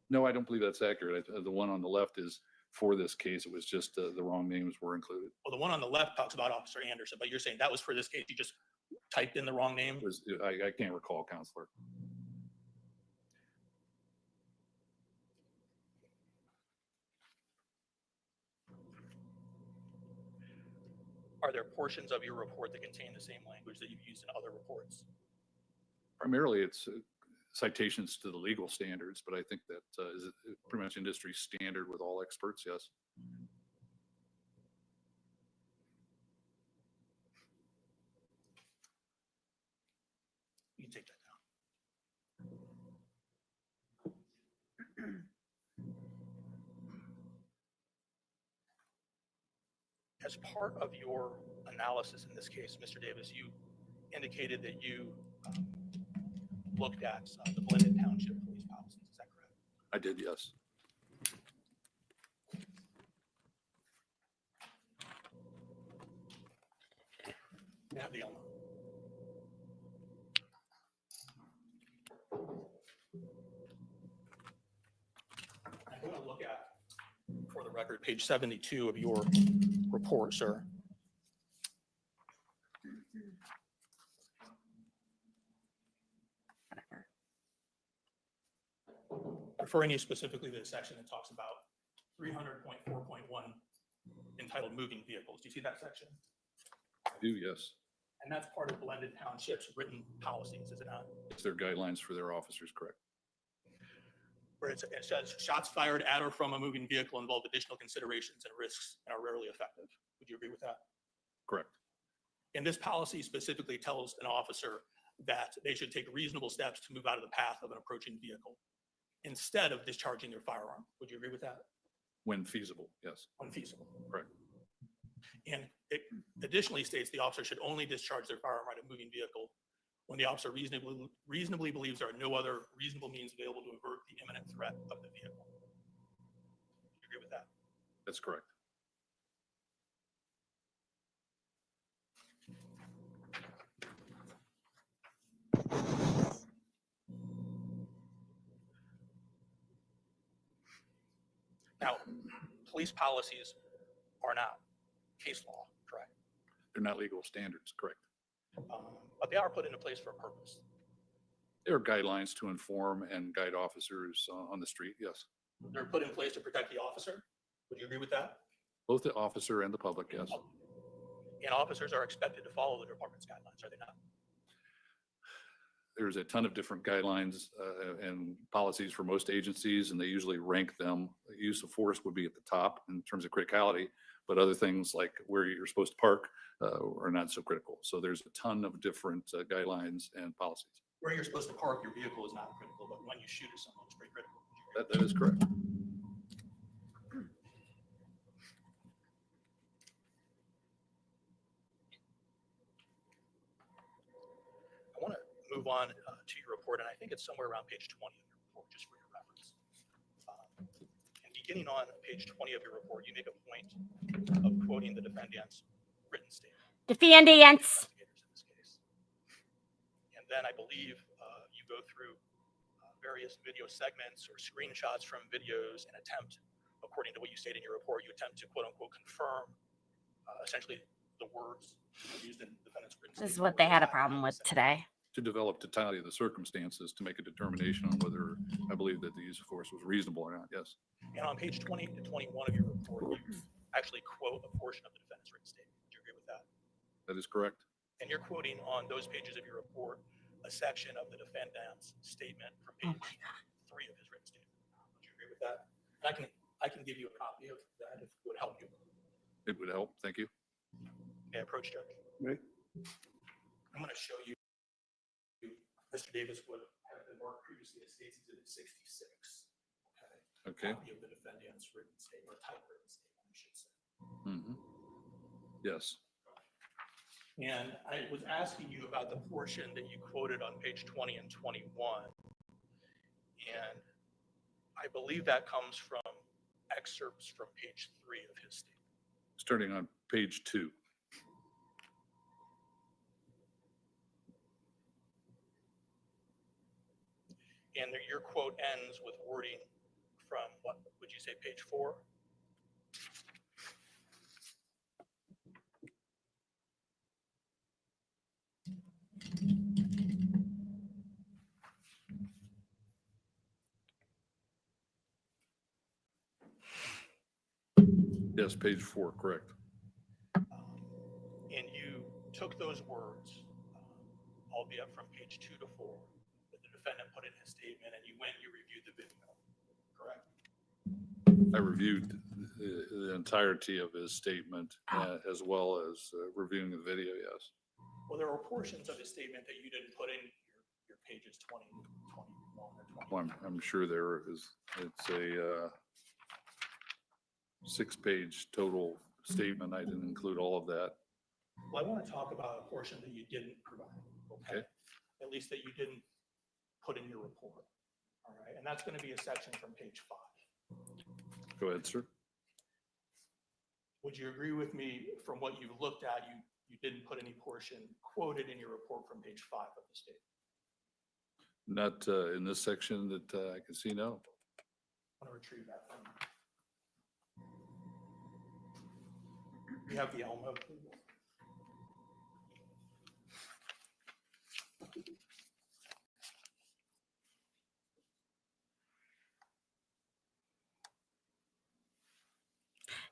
No, I don't believe that's accurate. The one on the left is for this case. It was just the wrong names were included. Well, the one on the left talks about Officer Anderson, but you're saying that was for this case. You just typed in the wrong name? I can't recall, Counselor. Are there portions of your report that contain the same language that you've used in other reports? Primarily, it's citations to the legal standards, but I think that is pretty much industry standard with all experts, yes. You can take that down. As part of your analysis in this case, Mr. Davis, you indicated that you looked at the blended township police policies. Is that correct? I did, yes. You have the yellow. I'm going to look at, for the record, page 72 of your report, sir. Referring you specifically to the section that talks about 300.4.1 entitled moving vehicles. Do you see that section? I do, yes. And that's part of blended townships written policies, is it not? It's their guidelines for their officers, correct? Where it says shots fired at or from a moving vehicle involve additional considerations and risks and are rarely effective. Would you agree with that? Correct. And this policy specifically tells an officer that they should take reasonable steps to move out of the path of an approaching vehicle instead of discharging their firearm. Would you agree with that? When feasible, yes. When feasible. Correct. And it additionally states the officer should only discharge their firearm at a moving vehicle when the officer reasonably believes there are no other reasonable means available to avert the imminent threat of the vehicle. Do you agree with that? That's correct. Now, police policies are not case law, correct? They're not legal standards, correct? But they are put into place for a purpose. There are guidelines to inform and guide officers on the street, yes. They're put in place to protect the officer. Would you agree with that? Both the officer and the public, yes. And officers are expected to follow the department's guidelines, are they not? There's a ton of different guidelines and policies for most agencies, and they usually rank them. Use of force would be at the top in terms of criticality, but other things like where you're supposed to park are not so critical. So there's a ton of different guidelines and policies. Where you're supposed to park your vehicle is not critical, but when you shoot at someone, it's pretty critical. That is correct. I want to move on to your report, and I think it's somewhere around page 20 of your report, just for your reference. And beginning on page 20 of your report, you make a point of quoting the defendant's written statement. Defendants. Investigators in this case. And then I believe you go through various video segments or screenshots from videos and attempt, according to what you state in your report, you attempt to quote unquote confirm essentially the words used in the defendant's written statement. This is what they had a problem with today. To develop totality of the circumstances to make a determination on whether I believe that the use of force was reasonable or not, yes. And on page 20 to 21 of your report, you actually quote a portion of the defendant's written statement. Do you agree with that? That is correct. And you're quoting on those pages of your report a section of the defendant's statement from page 3 of his written statement. Would you agree with that? And I can give you a copy of that if it would help you. It would help. Thank you. Okay, approach judge. Okay. I'm going to show you. Mr. Davis would have been marked previously as States Exhibit 66. Okay. Copy of the defendant's written statement, or typewritten statement, I should say. Mm-hmm. Yes. And I was asking you about the portion that you quoted on page 20 and 21. And I believe that comes from excerpts from page 3 of his statement. Starting on page 2. And your quote ends with wording from, what would you say, page 4? Yes, page 4, correct. And you took those words, albeit from page 2 to 4, that the defendant put in his statement, and you reviewed the video, correct? I reviewed the entirety of his statement as well as reviewing the video, yes. Well, there were portions of his statement that you didn't put in your pages 20, 21, or 20. Well, I'm sure there is, it's a 6-page total statement. I didn't include all of that. Well, I want to talk about a portion that you didn't provide, okay? At least that you didn't put in your report, all right? And that's going to be a section from page 5. Go ahead, sir. Would you agree with me, from what you've looked at, you didn't put any portion quoted in your report from page 5 of the statement? Not in this section that I can see, no. I want to retrieve that from you. You have the Elmo, please.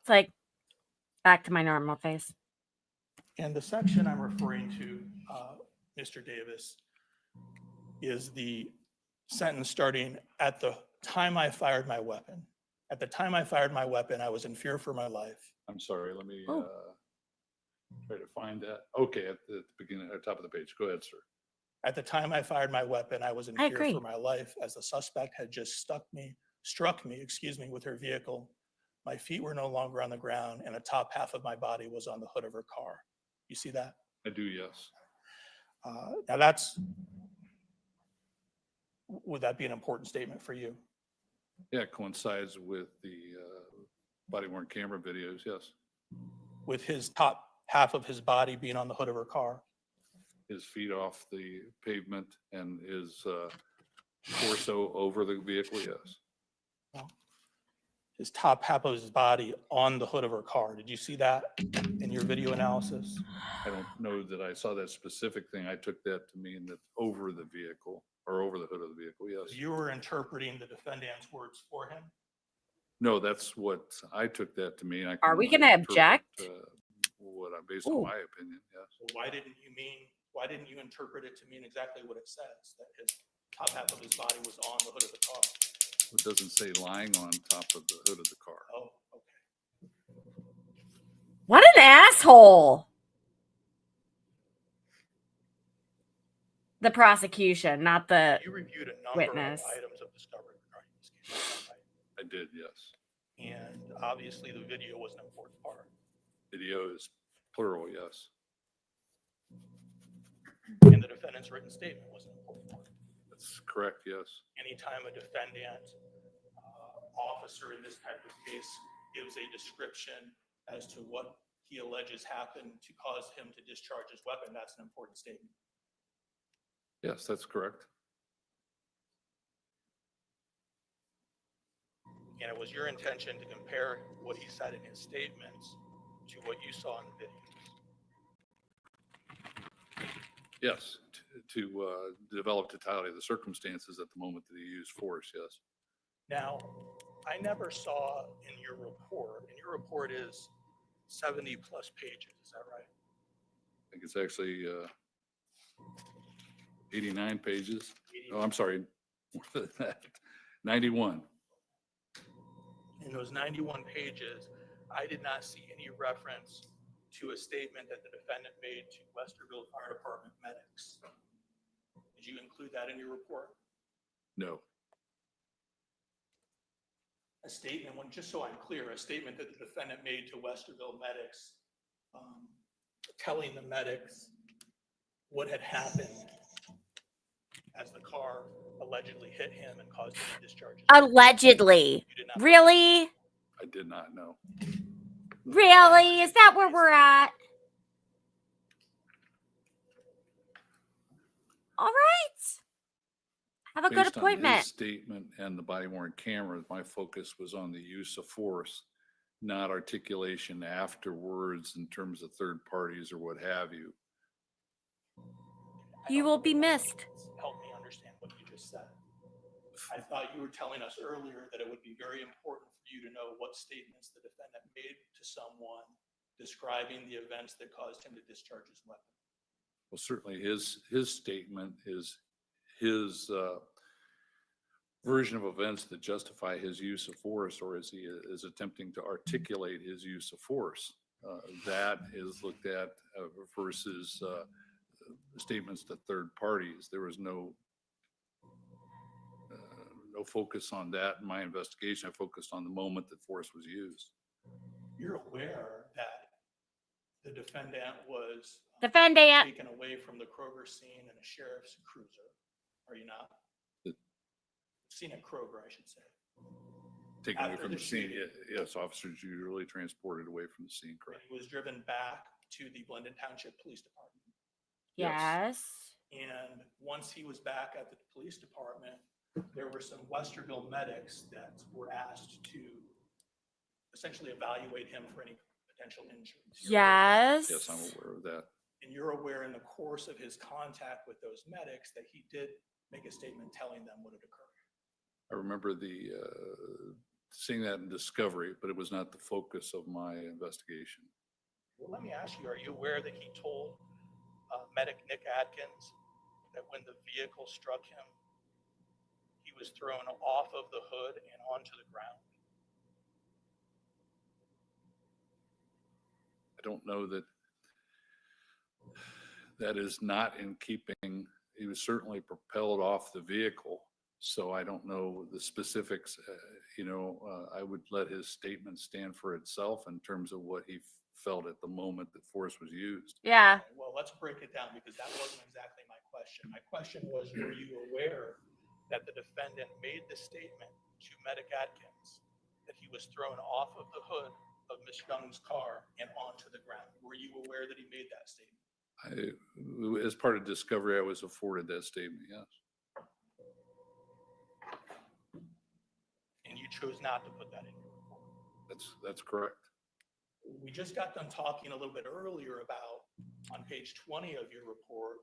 It's like back to my normal face. And the section I'm referring to, Mr. Davis, is the sentence starting, "At the time I fired my weapon. At the time I fired my weapon, I was in fear for my life." I'm sorry, let me try to find that. Okay, at the beginning, at the top of the page. Go ahead, sir. "At the time I fired my weapon, I was in I fear agree. for my life, as the suspect had just struck me, with her vehicle. My feet were no longer on the ground, and the top half of my body was on the hood of her car." You see that? I do, yes. Now would that be an important statement for you? Yeah, it coincides with the body worn camera videos, yes. With his top half of his body being on the hood of her car? His feet off the pavement and his torso over the vehicle, yes. his top half of his body on the hood of her car. Did you see that in your video analysis? I don't know that I saw that specific thing. I took that to mean that over the vehicle or over the hood of the vehicle. Yes. You were interpreting the defendant's words for him. No, that's what I took that to mean. I Are can we only gonna interpret, object? What I based Ooh. on my opinion. Yes. So why didn't you interpret it to mean exactly what it says, that his top half of his body was on the hood of the car? It doesn't say lying on top of the hood of the car. Oh, okay. What an asshole. The prosecution, not the You reviewed a number witness. of items of discovery regarding this case, is that right? I did, yes. And obviously the video was an important part. Video is plural, yes. And the defendant's written statement was an important part. That's correct, yes. Anytime a defendant, officer in this type of case gives a description as to what he alleges happened to cause him to discharge his weapon, that's an important statement. Yes, that's correct. And it was your intention to compare what he said in his statements to what you saw in the videos. Yes, to develop totality of the circumstances at the moment that he used force, yes. Now, I never saw in your report, and your report is 70 plus pages, is that right? I think it's actually 89 pages. Oh, I'm sorry, more than that. 91. In those 91 pages, I did not see any reference to a statement that the defendant made to Westerville Fire Department medics. Did you include that in your report? No, A statement, just so I'm clear, a statement that the defendant made to Westerville medics, telling the medics what had happened as the car allegedly hit him and caused him to discharge his weapon. Allegedly. You did not. Really? I did not know. Really? Is that where we're at? All right. Have a good Based on his appointment. statement and the body worn cameras, my focus was on the use of force, not articulation afterwards in terms of third parties or what have you. You will be missed. Help me understand what you just said. I thought you were telling us earlier that it would be very important for you to know what statements the defendant made to someone describing the events that caused him to discharge his weapon. Well, certainly his statement is his version of events that justify his use of force, or as he is attempting to articulate his use of force. That is looked at versus statements to third parties. There was no focus on that in my investigation. I focused on the moment that force was used. You're aware that the defendant was Defendant. taken away from the Kroger scene in a sheriff's cruiser, are you not? Seen at Kroger, I should say. Taken away After from the the scene, shooting. yes, officers usually transported away from the scene, And correct? he was driven back to the Blendon Township Police Department. Yes. And once he was back at the police department, there were some Westerville medics that were asked to essentially evaluate him for any potential injuries. Yes. Yes, I'm aware of that. And you're aware in the course of his contact with those medics that he did make a statement telling them what had occurred. I remember seeing that in discovery, but it was not the focus of my investigation. Well, let me ask you, are you aware that he told medic Nick Adkins that when the vehicle struck him, he was thrown off of the hood and onto the ground? I don't know that is not in keeping. He was certainly propelled off the vehicle, so I don't know the specifics. I would let his statement stand for itself in terms of what he felt at the moment that force was used. Yeah. Okay, well, let's break it down because that wasn't exactly my question. My question was, were you aware that the defendant made the statement to medic Adkins that he was thrown off of the hood of Miss Young's car and onto the ground? Were you aware that he made that statement? As part of discovery, I was afforded that statement, yes. And you chose not to put that in your report? That's correct. We just got done talking a little bit earlier about, on page 20 of your report,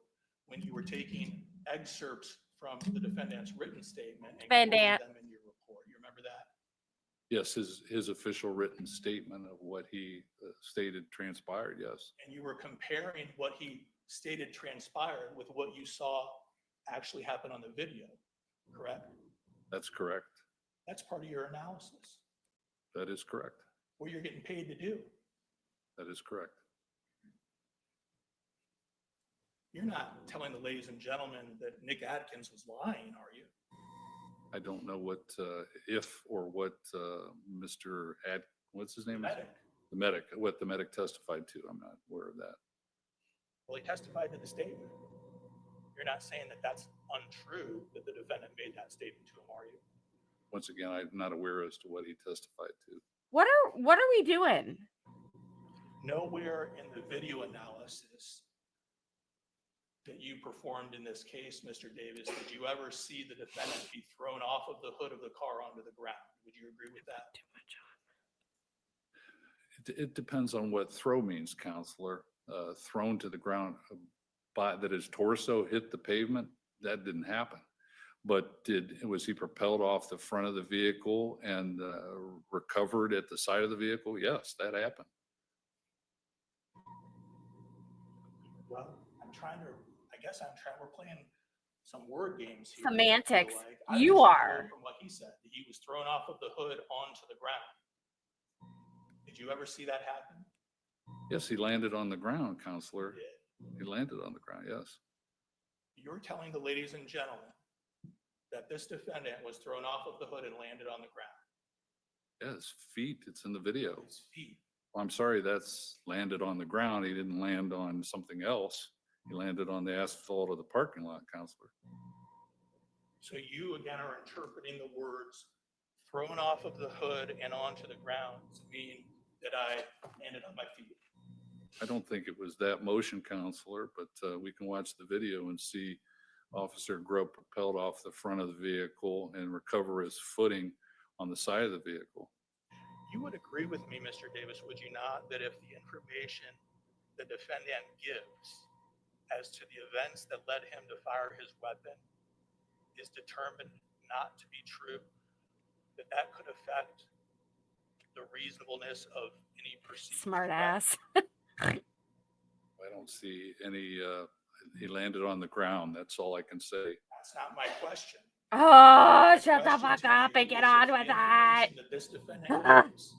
when you were taking excerpts from the defendant's written statement and quoted Defendant. them in your report. You remember that? Yes, his official written statement of what he stated transpired, yes. And you were comparing what he stated transpired with what you saw actually happen on the video, correct? That's correct. That's part of your analysis, That is correct. what you're getting paid to do. That is correct. You're not telling the ladies and gentlemen that Nick Adkins was lying, are you? I don't know what, if or what Mr. What's his name? Medic. The medic, what the medic testified to. I'm not aware of that. Well, he testified to the statement. You're not saying that that's untrue, that the defendant made that statement to him, are you? Once again, I'm not aware as to what he testified to. What are we doing? Nowhere in the video analysis that you performed in this case, Mr. Davis, did you ever see the defendant be thrown off of the hood of the car onto the ground? Would you agree with that? It depends on what throw means, counselor. Thrown to the ground, that his torso hit the pavement, that didn't happen. But was he propelled off the front of the vehicle and recovered at the side of the vehicle? Yes, that happened. Well, we're playing some word games here. Semantics. I You just are. know from what he said, that he was thrown off of the hood onto the ground. Did you ever see that happen? Yes, he landed on the ground, counselor. You did. He landed on the ground, yes. You're telling the ladies and gentlemen that this defendant was thrown off of the hood and landed on the ground. Yes, feet, it's in the video. His feet. I'm sorry, that's landed on the ground. He didn't land on something else. He landed on the asphalt of the parking lot, counselor. So you again are interpreting the words thrown off of the hood and onto the ground to mean that I landed on my feet. I don't think it was that motion, counselor, but we can watch the video and see Officer Grubb propelled off the front of the vehicle and recover his footing on the side of the vehicle. You would agree with me, Mr. Davis, would you not, that if the information the defendant gives as to the events that led him to fire his weapon is determined not to be true, that could affect the reasonableness of any perceived Smart threat? ass. I don't see any, he landed on the ground. That's all I can say. That's not my question. Oh, My shut the question fuck to up you and get is on if with the it. information that this defendant gives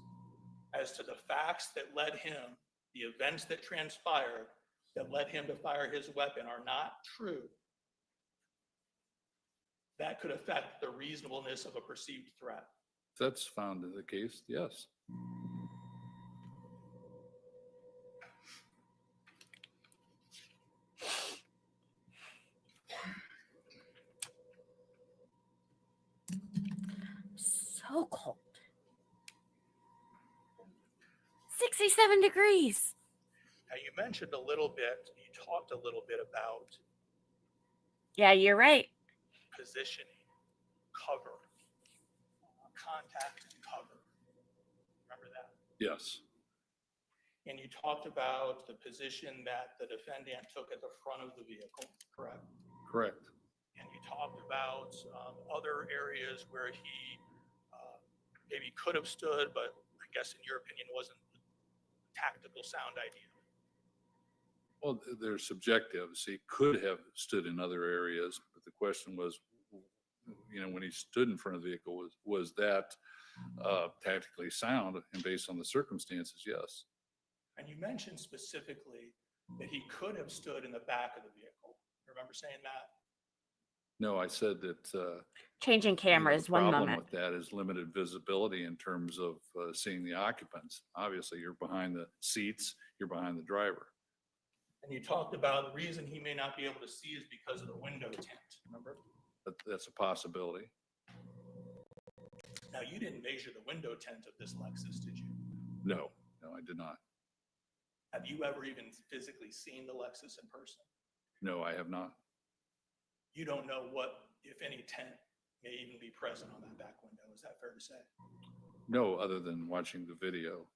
as to the facts that led him, the events that transpired that led him to fire his weapon are not true, that could affect the reasonableness of a perceived threat. That's found in the case, yes. So cold. 67 degrees. Now, you mentioned a little bit, you talked a little bit about Yeah, you're right. positioning, cover, contact and cover. Remember that? Yes, And you talked about the position that the defendant took at the front of the vehicle, correct? correct. And you talked about other areas where he maybe could have stood, but I guess in your opinion wasn't a tactical sound idea. Well, they're subjective. So he could have stood in other areas, but the question was, when he stood in front of the vehicle, was that tactically sound? And based on the circumstances, yes. And you mentioned specifically that he could have stood in the back of the vehicle. Remember saying that? No, I said that Changing cameras, the one problem moment. with that is limited visibility in terms of seeing the occupants. Obviously, you're behind the seats, you're behind the driver. And you talked about the reason he may not be able to see is because of the window tint, remember? That's a possibility. Now, you didn't measure the window tint of this Lexus, did you? No, I did not. Have you ever even physically seen the Lexus in person? No, I have not. You don't know what, if any, tint may even be present on that back window. Is that fair to say? No, other than watching the video.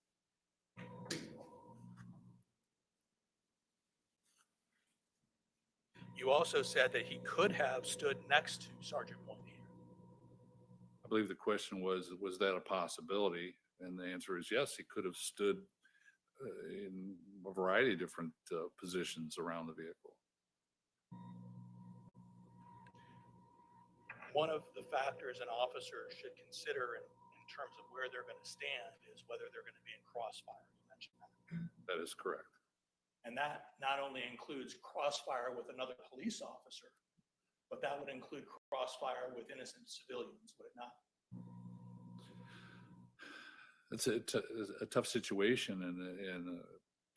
You also said that he could have stood next to Sergeant Moynihan. I believe the question was that a possibility? And the answer is yes, he could have stood in a variety of different positions around the vehicle. One of the factors an officer should consider in terms of where they're going to stand is whether they're going to be in crossfire. You mentioned that. That is correct. And that not only includes crossfire with another police officer, but that would include crossfire with innocent civilians, would it not? It's a tough situation in a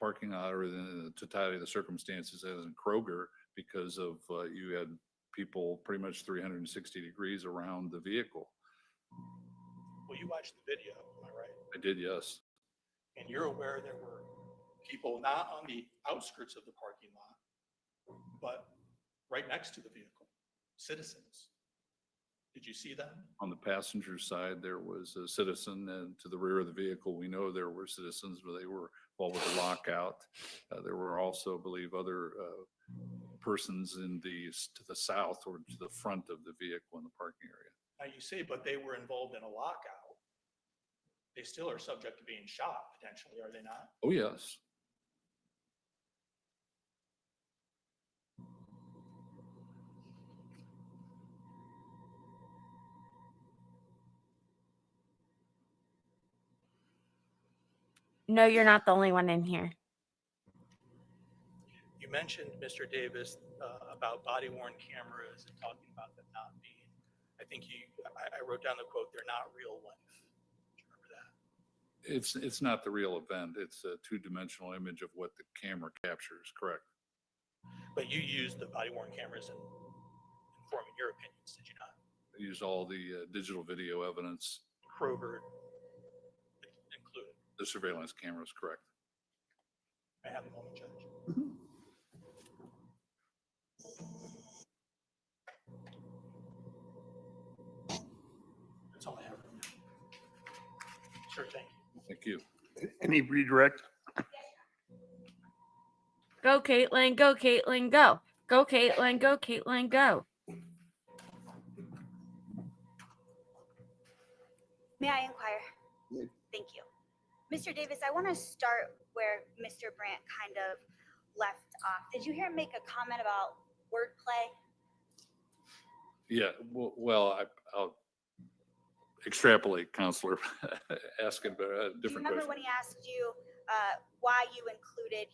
parking lot or in the totality of the circumstances as in Kroger because of you had people pretty much 360 degrees around the vehicle. Well, you watched the video, am I right? I did, yes. And you're aware there were people not on the outskirts of the parking lot, but right next to the vehicle, citizens. Did you see that? On the passenger side, there was a citizen, and to the rear of the vehicle, we know there were citizens, but they were involved with the lockout. There were also, I believe, other persons to the south or to the front of the vehicle in the parking area. Now you say, but they were involved in a lockout. They still are subject to being shot potentially, are they not? Oh, yes. No, you're not the only one in here. You mentioned, Mr. Davis, about body-worn cameras and talking about them not being, I wrote down the quote, they're not real life. Do you remember that? It's not the real event. It's a two-dimensional image of what the camera captures, correct? But you used the body-worn cameras in forming your opinions, did you not? I used all the digital video evidence, Kroger included. the surveillance cameras, correct? I have a moment, Judge. That's all I have. Sure, thank you. Thank you. Any redirect? Go, Caitlin. Go, Caitlin. Go. Go, Caitlin. Go, Caitlin. Go. May I inquire? Yeah. Thank you. Mr. Davis, I want to start where Mr. Brandt kind of left off. Did you hear him make a comment about wordplay? Yeah, well, I'll extrapolate, Counselor. Ask him a Do you different remember question. when he asked you why you included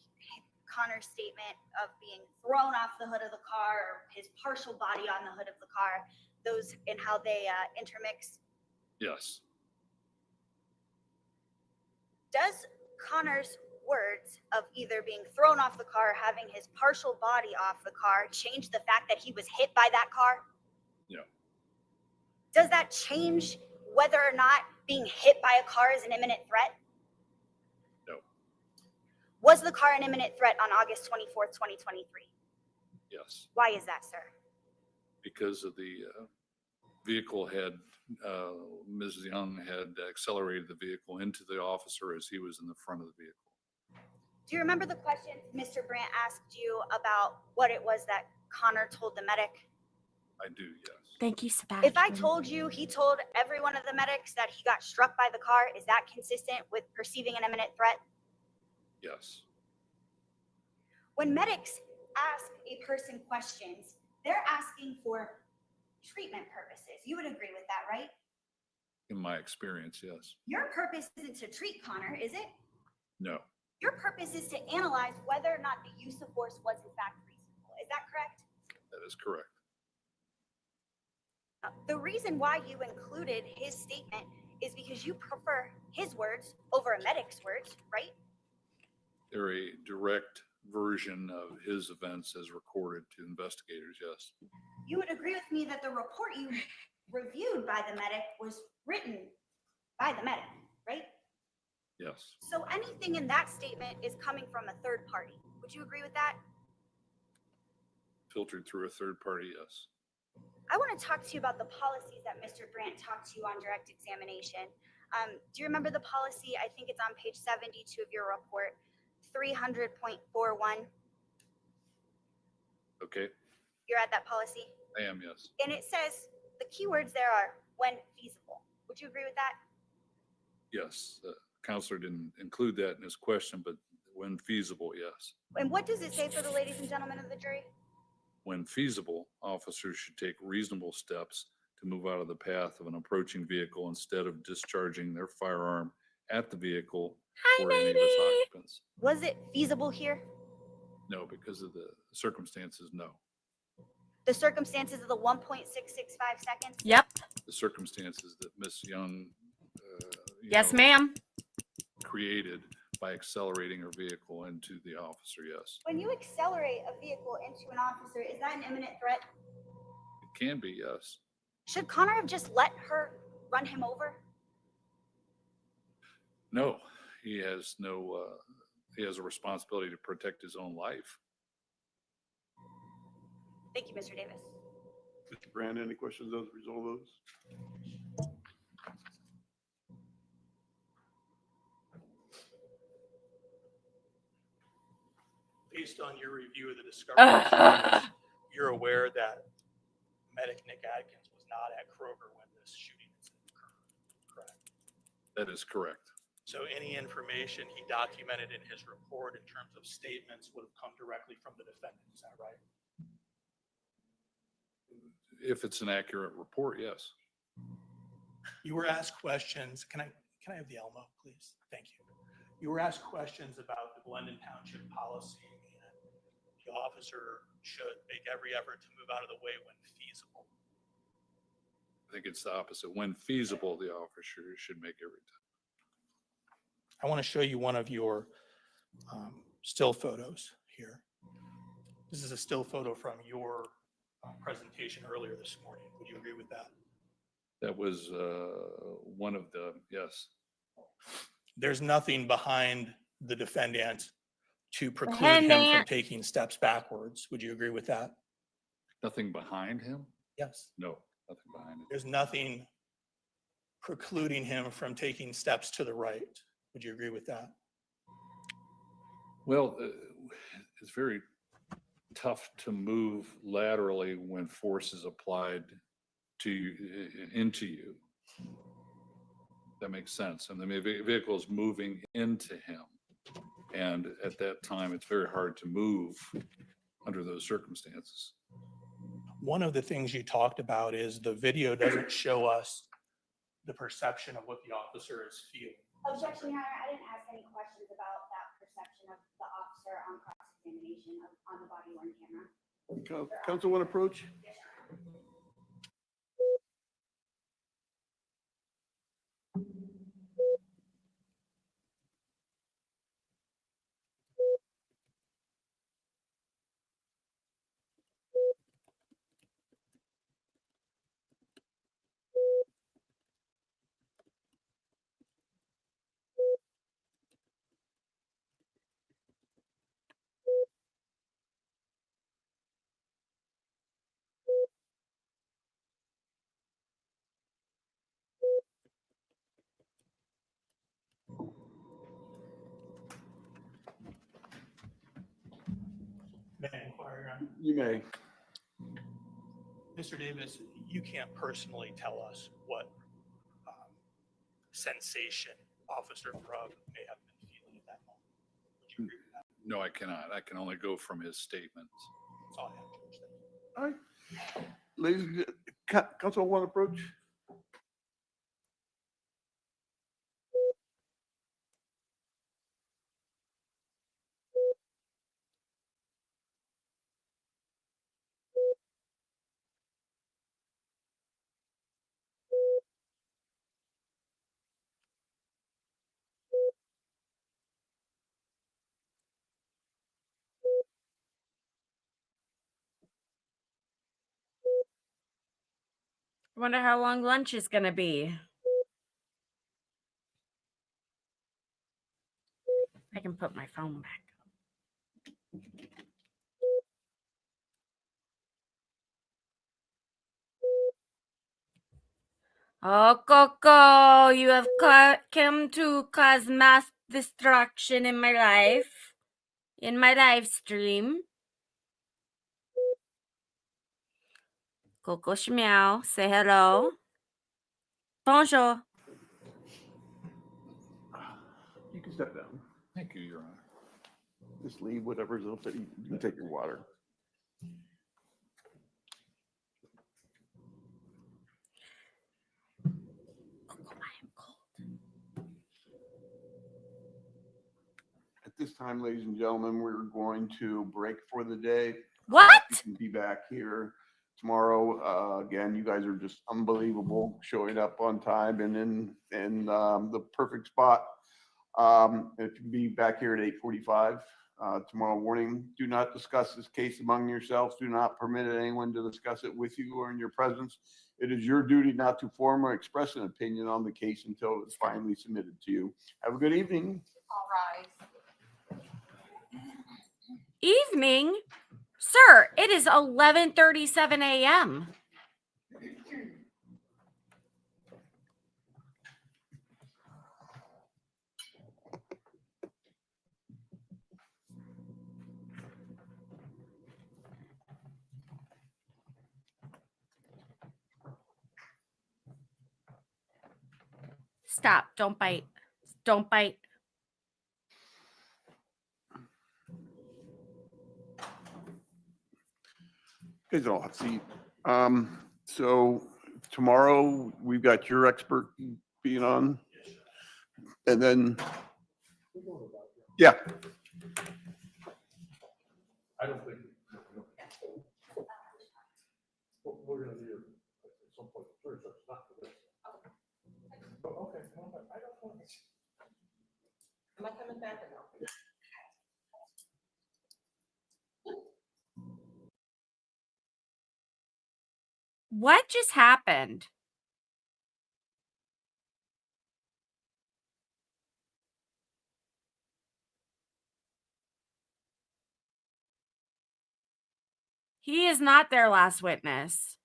Connor's statement of being thrown off the hood of the car or his partial body on the hood of the car, those and how they intermix? Yes, Does Connor's words of either being thrown off the car, having his partial body off the car, change the fact that he was hit by that car? No. Does that change whether or not being hit by a car is an imminent threat? No. Was the car an imminent threat on August 24th, 2023? yes, Why is that, sir? because of the vehicle had, Ms. Young had accelerated the vehicle into the officer as he was in the front of the vehicle. Do you remember the question Mr. Brandt asked you about what it was that Connor told the medic? I do, yes. Thank you, Sebastian. If I told you he told every one of the medics that he got struck by the car, is that consistent with perceiving an imminent threat? Yes, When medics ask a person questions, they're asking for treatment purposes. You would agree with that, right? in my experience, yes. Your purpose isn't to treat Connor, is it? No, Your purpose is to analyze whether or not the use of force was in fact reasonable. Is that correct? that is correct. The reason why you included his statement is because you prefer his words over a medic's words, right? They're a direct version of his events as recorded to investigators, yes. You would agree with me that the report you reviewed by the medic was written by the medic, right? Yes, So anything in that statement is coming from a third party. Would you agree with that? filtered through a third party, yes. I want to talk to you about the policies that Mr. Brandt talked to you on direct examination. Do you remember the policy? I think it's on page 72 of your report, 300.41. Okay, You're at that policy? I am, yes. And it says the keywords there are when feasible. Would you agree with that? Yes, the counselor didn't include that in his question, but when feasible, yes. And what does it say for the ladies and gentlemen of the jury? When feasible, officers should take reasonable steps to move out of the path of an approaching vehicle instead of discharging their firearm at the vehicle Hi, or any of its baby. occupants. Was it feasible here? No, because of the circumstances, no. The circumstances of the 1.665 seconds? Yep. The circumstances that Miss Young, Yes, ma'am. created by accelerating her vehicle into the officer, yes. When you accelerate a vehicle into an officer, is that an imminent threat? It can be, yes. Should Connor have just let her run him over? No, he has no, he has a responsibility to protect his own life. Thank you, Mr. Davis. Mr. Brand, any questions as a result of those? Based on your review of the discovery, you're aware that medic Nick Adkins was not at Kroger when this shooting incident occurred, correct? That is correct. So any information he documented in his report in terms of statements would have come directly from the defendant, is that right? If it's an accurate report, yes. You were asked questions. Can I have the Elmo, please? Thank you. You were asked questions about the Glendon Township policy, and the officer should make every effort to move out of the way when feasible. I think it's the opposite. When feasible, the officer should make every time. I want to show you one of your still photos here. This is a still photo from your presentation earlier this morning. Would you agree with that? That was one of the, yes. There's nothing behind the defendant to preclude him from taking steps backwards. Would you agree with that? Nothing behind him? Yes. No, nothing behind it. There's nothing precluding him from taking steps to the right. Would you agree with that? Well, it's very tough to move laterally when force is applied to you, into you. That makes sense. And the vehicle is moving into him. And at that time, it's very hard to move under those circumstances. One of the things you talked about is the video doesn't show us the perception of what the officer is feeling. Objection, Your Honor. I didn't ask any questions about that perception of the officer on cross-examination on the body worn camera. Counsel, one approach? May I inquire, Your Honor? You may. Mr. Davis, you can't personally tell us what sensation Officer Grubb may have been feeling at that moment. Would you agree with that? No, I cannot. I can only go from his statements. That's all I have, Judge. Thank you. All right. Ladies, counsel, one approach? I wonder how long lunch is going to be. I can put my phone back. Oh, Coco, you have come to cause mass destruction in my life, in my live stream. Coco Schmeow, say hello. Bonjour. You can step down. Thank you, Your Honor. Just leave whatever's up there. You can take your water. Coco, I am cold. At this time, ladies and gentlemen, we're going to break for the day. What? You can be back here tomorrow. Again, you guys are just unbelievable, showing up on time and in the perfect spot. If you can be back here at 8:45 tomorrow morning, do not discuss this case among yourselves. Do not permit anyone to discuss it with you or in your presence. It is your duty not to form or express an opinion on the case until it's finally submitted to you. Have a good evening. All rise. Evening? Sir, it is 11:37 a.m. Stop. Don't bite. Don't bite. You guys all have a seat. So tomorrow we've got your expert being on. And then, yeah, I don't think. We're gonna be at some point, sure, so it's not for this. Oh, okay, no, but I don't want to. Am I coming back or no? What just happened? He is not their last witness.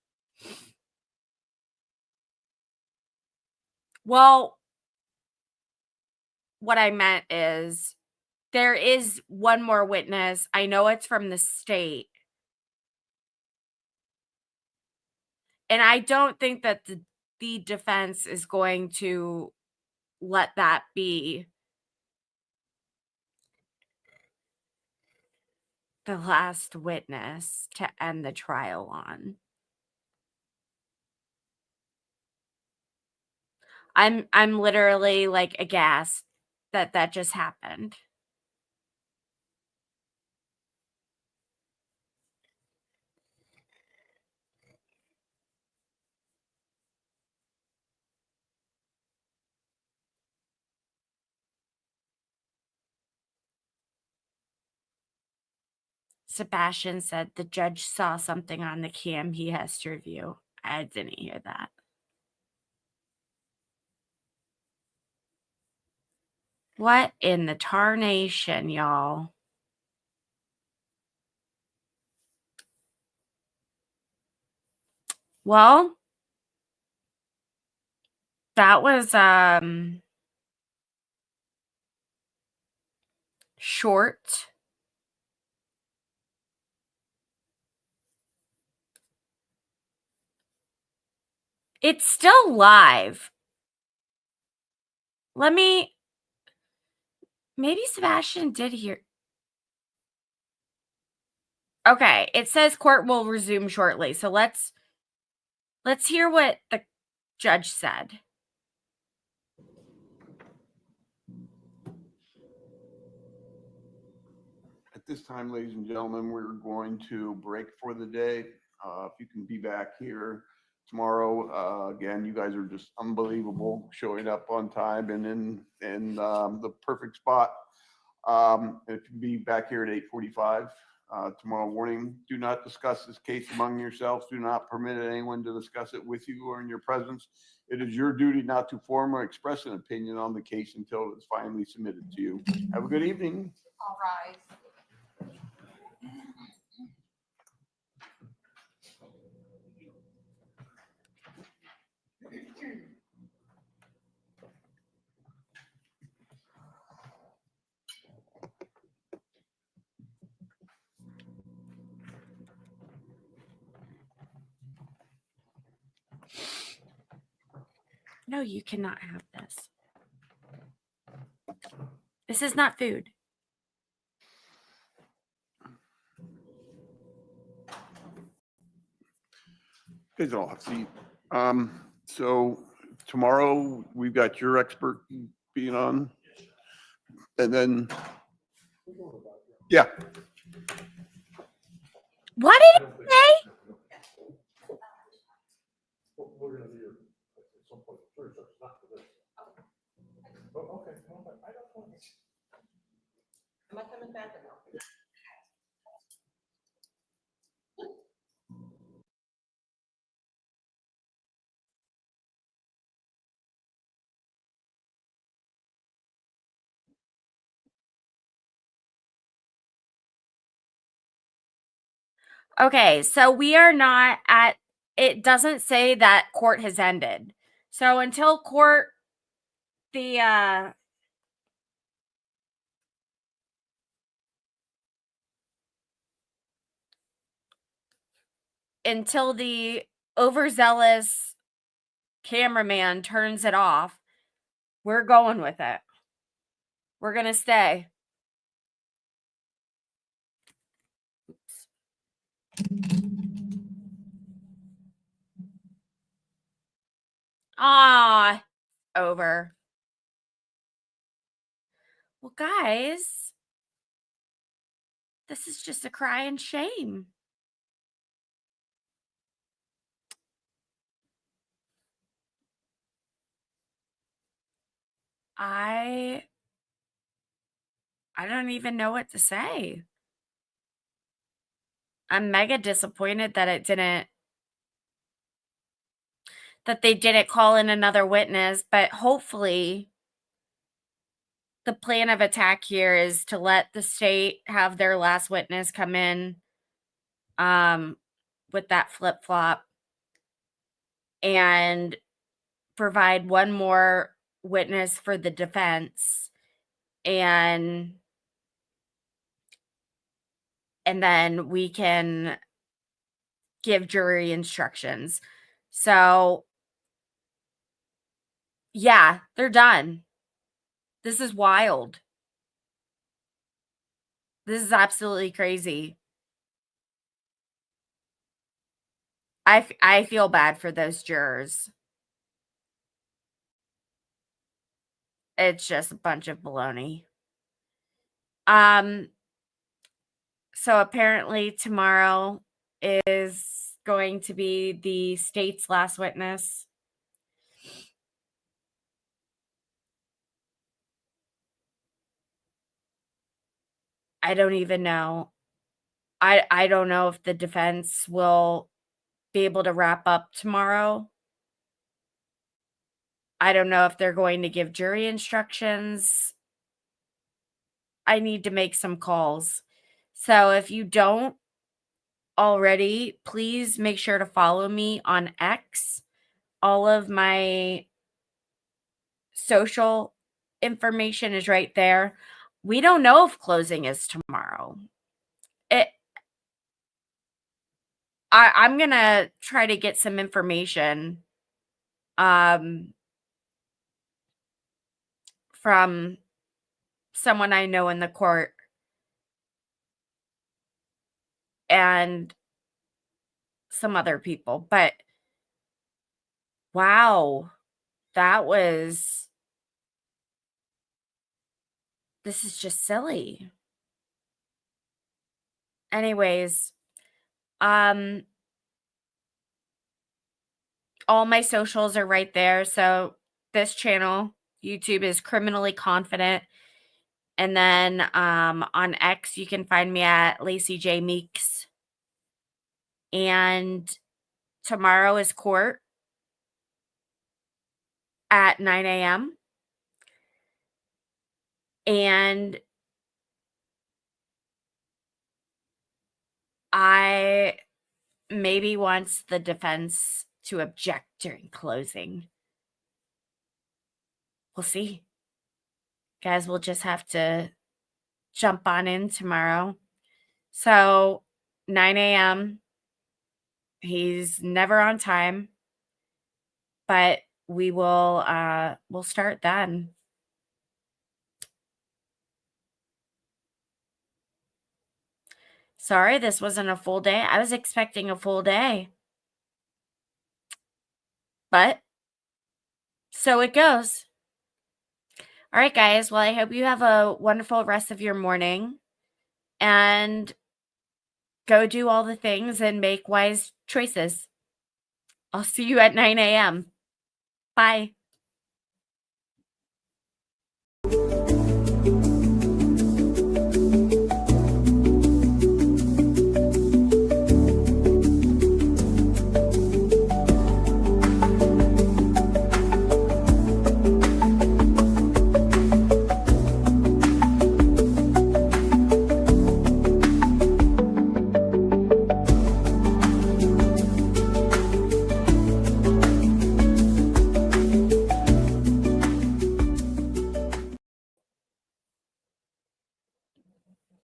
Well, what I meant is there is one more witness. I know it's from the state. And I don't think that the defense is going to let that be the last witness to end the trial on. I'm literally like aghast that just happened. Sebastian said the judge saw something on the cam he has to review. I didn't hear that. What in the tarnation, y'all? Well, that was short. It's still live. Maybe Sebastian did hear. Okay, it says court will resume shortly. So let's hear what the judge said. at this time, ladies and gentlemen, we're going to break for the day. If you can be back here tomorrow, again, you guys are just unbelievable, showing up on time and in the perfect spot. If you can be back here at 8:45 tomorrow morning, do not discuss this case among yourselves. Do not permit anyone to discuss it with you or in your presence. It is your duty not to form or express an opinion on the case until it's finally submitted to you. Have a good evening. All rise. No, you cannot have this. This is not food. You guys all have a seat. So tomorrow we've got your expert being on. And then, yeah, What did it say? We're gonna be here at some point, sure, so it's not for this. Oh, okay, well, but I don't want this. Am I coming back or no? Okay, so we are not at, it doesn't say that court has ended. So until court, until the overzealous cameraman turns it off, we're going with it. We're going to stay. Ah, over. Well, guys, this is just a crying shame. I don't even know what to say. I'm mega disappointed that they didn't call in another witness, but hopefully the plan of attack here is to let the state have their last witness come in with that flip-flop and provide one more witness for the defense, and then we can give jury instructions. So yeah, they're done. This is wild. This is absolutely crazy. I feel bad for those jurors. It's just a bunch of baloney. So apparently tomorrow is going to be the state's last witness. I don't even know. I don't know if the defense will be able to wrap up tomorrow. I don't know if they're going to give jury instructions. I need to make some calls. So if you don't already, please make sure to follow me on X. All of my social information is right there. We don't know if closing is tomorrow. I'm going to try to get some information from someone I know in the court and some other people. But wow, this is just silly. Anyways, all my socials are right there. So this channel, YouTube, is Criminally Confident. And then on X, you can find me at Lacey J. Meeks. And tomorrow is court at 9 a.m. And I maybe wants the defense to object during closing. We'll see. Guys, we'll just have to jump on in tomorrow. So 9 a.m. He's never on time, but we'll start then. Sorry, this wasn't a full day. I was expecting a full day. But so it goes. All right, guys. Well, I hope you have a wonderful rest of your morning and go do all the things and make wise choices. I'll see you at 9 a.m. Bye.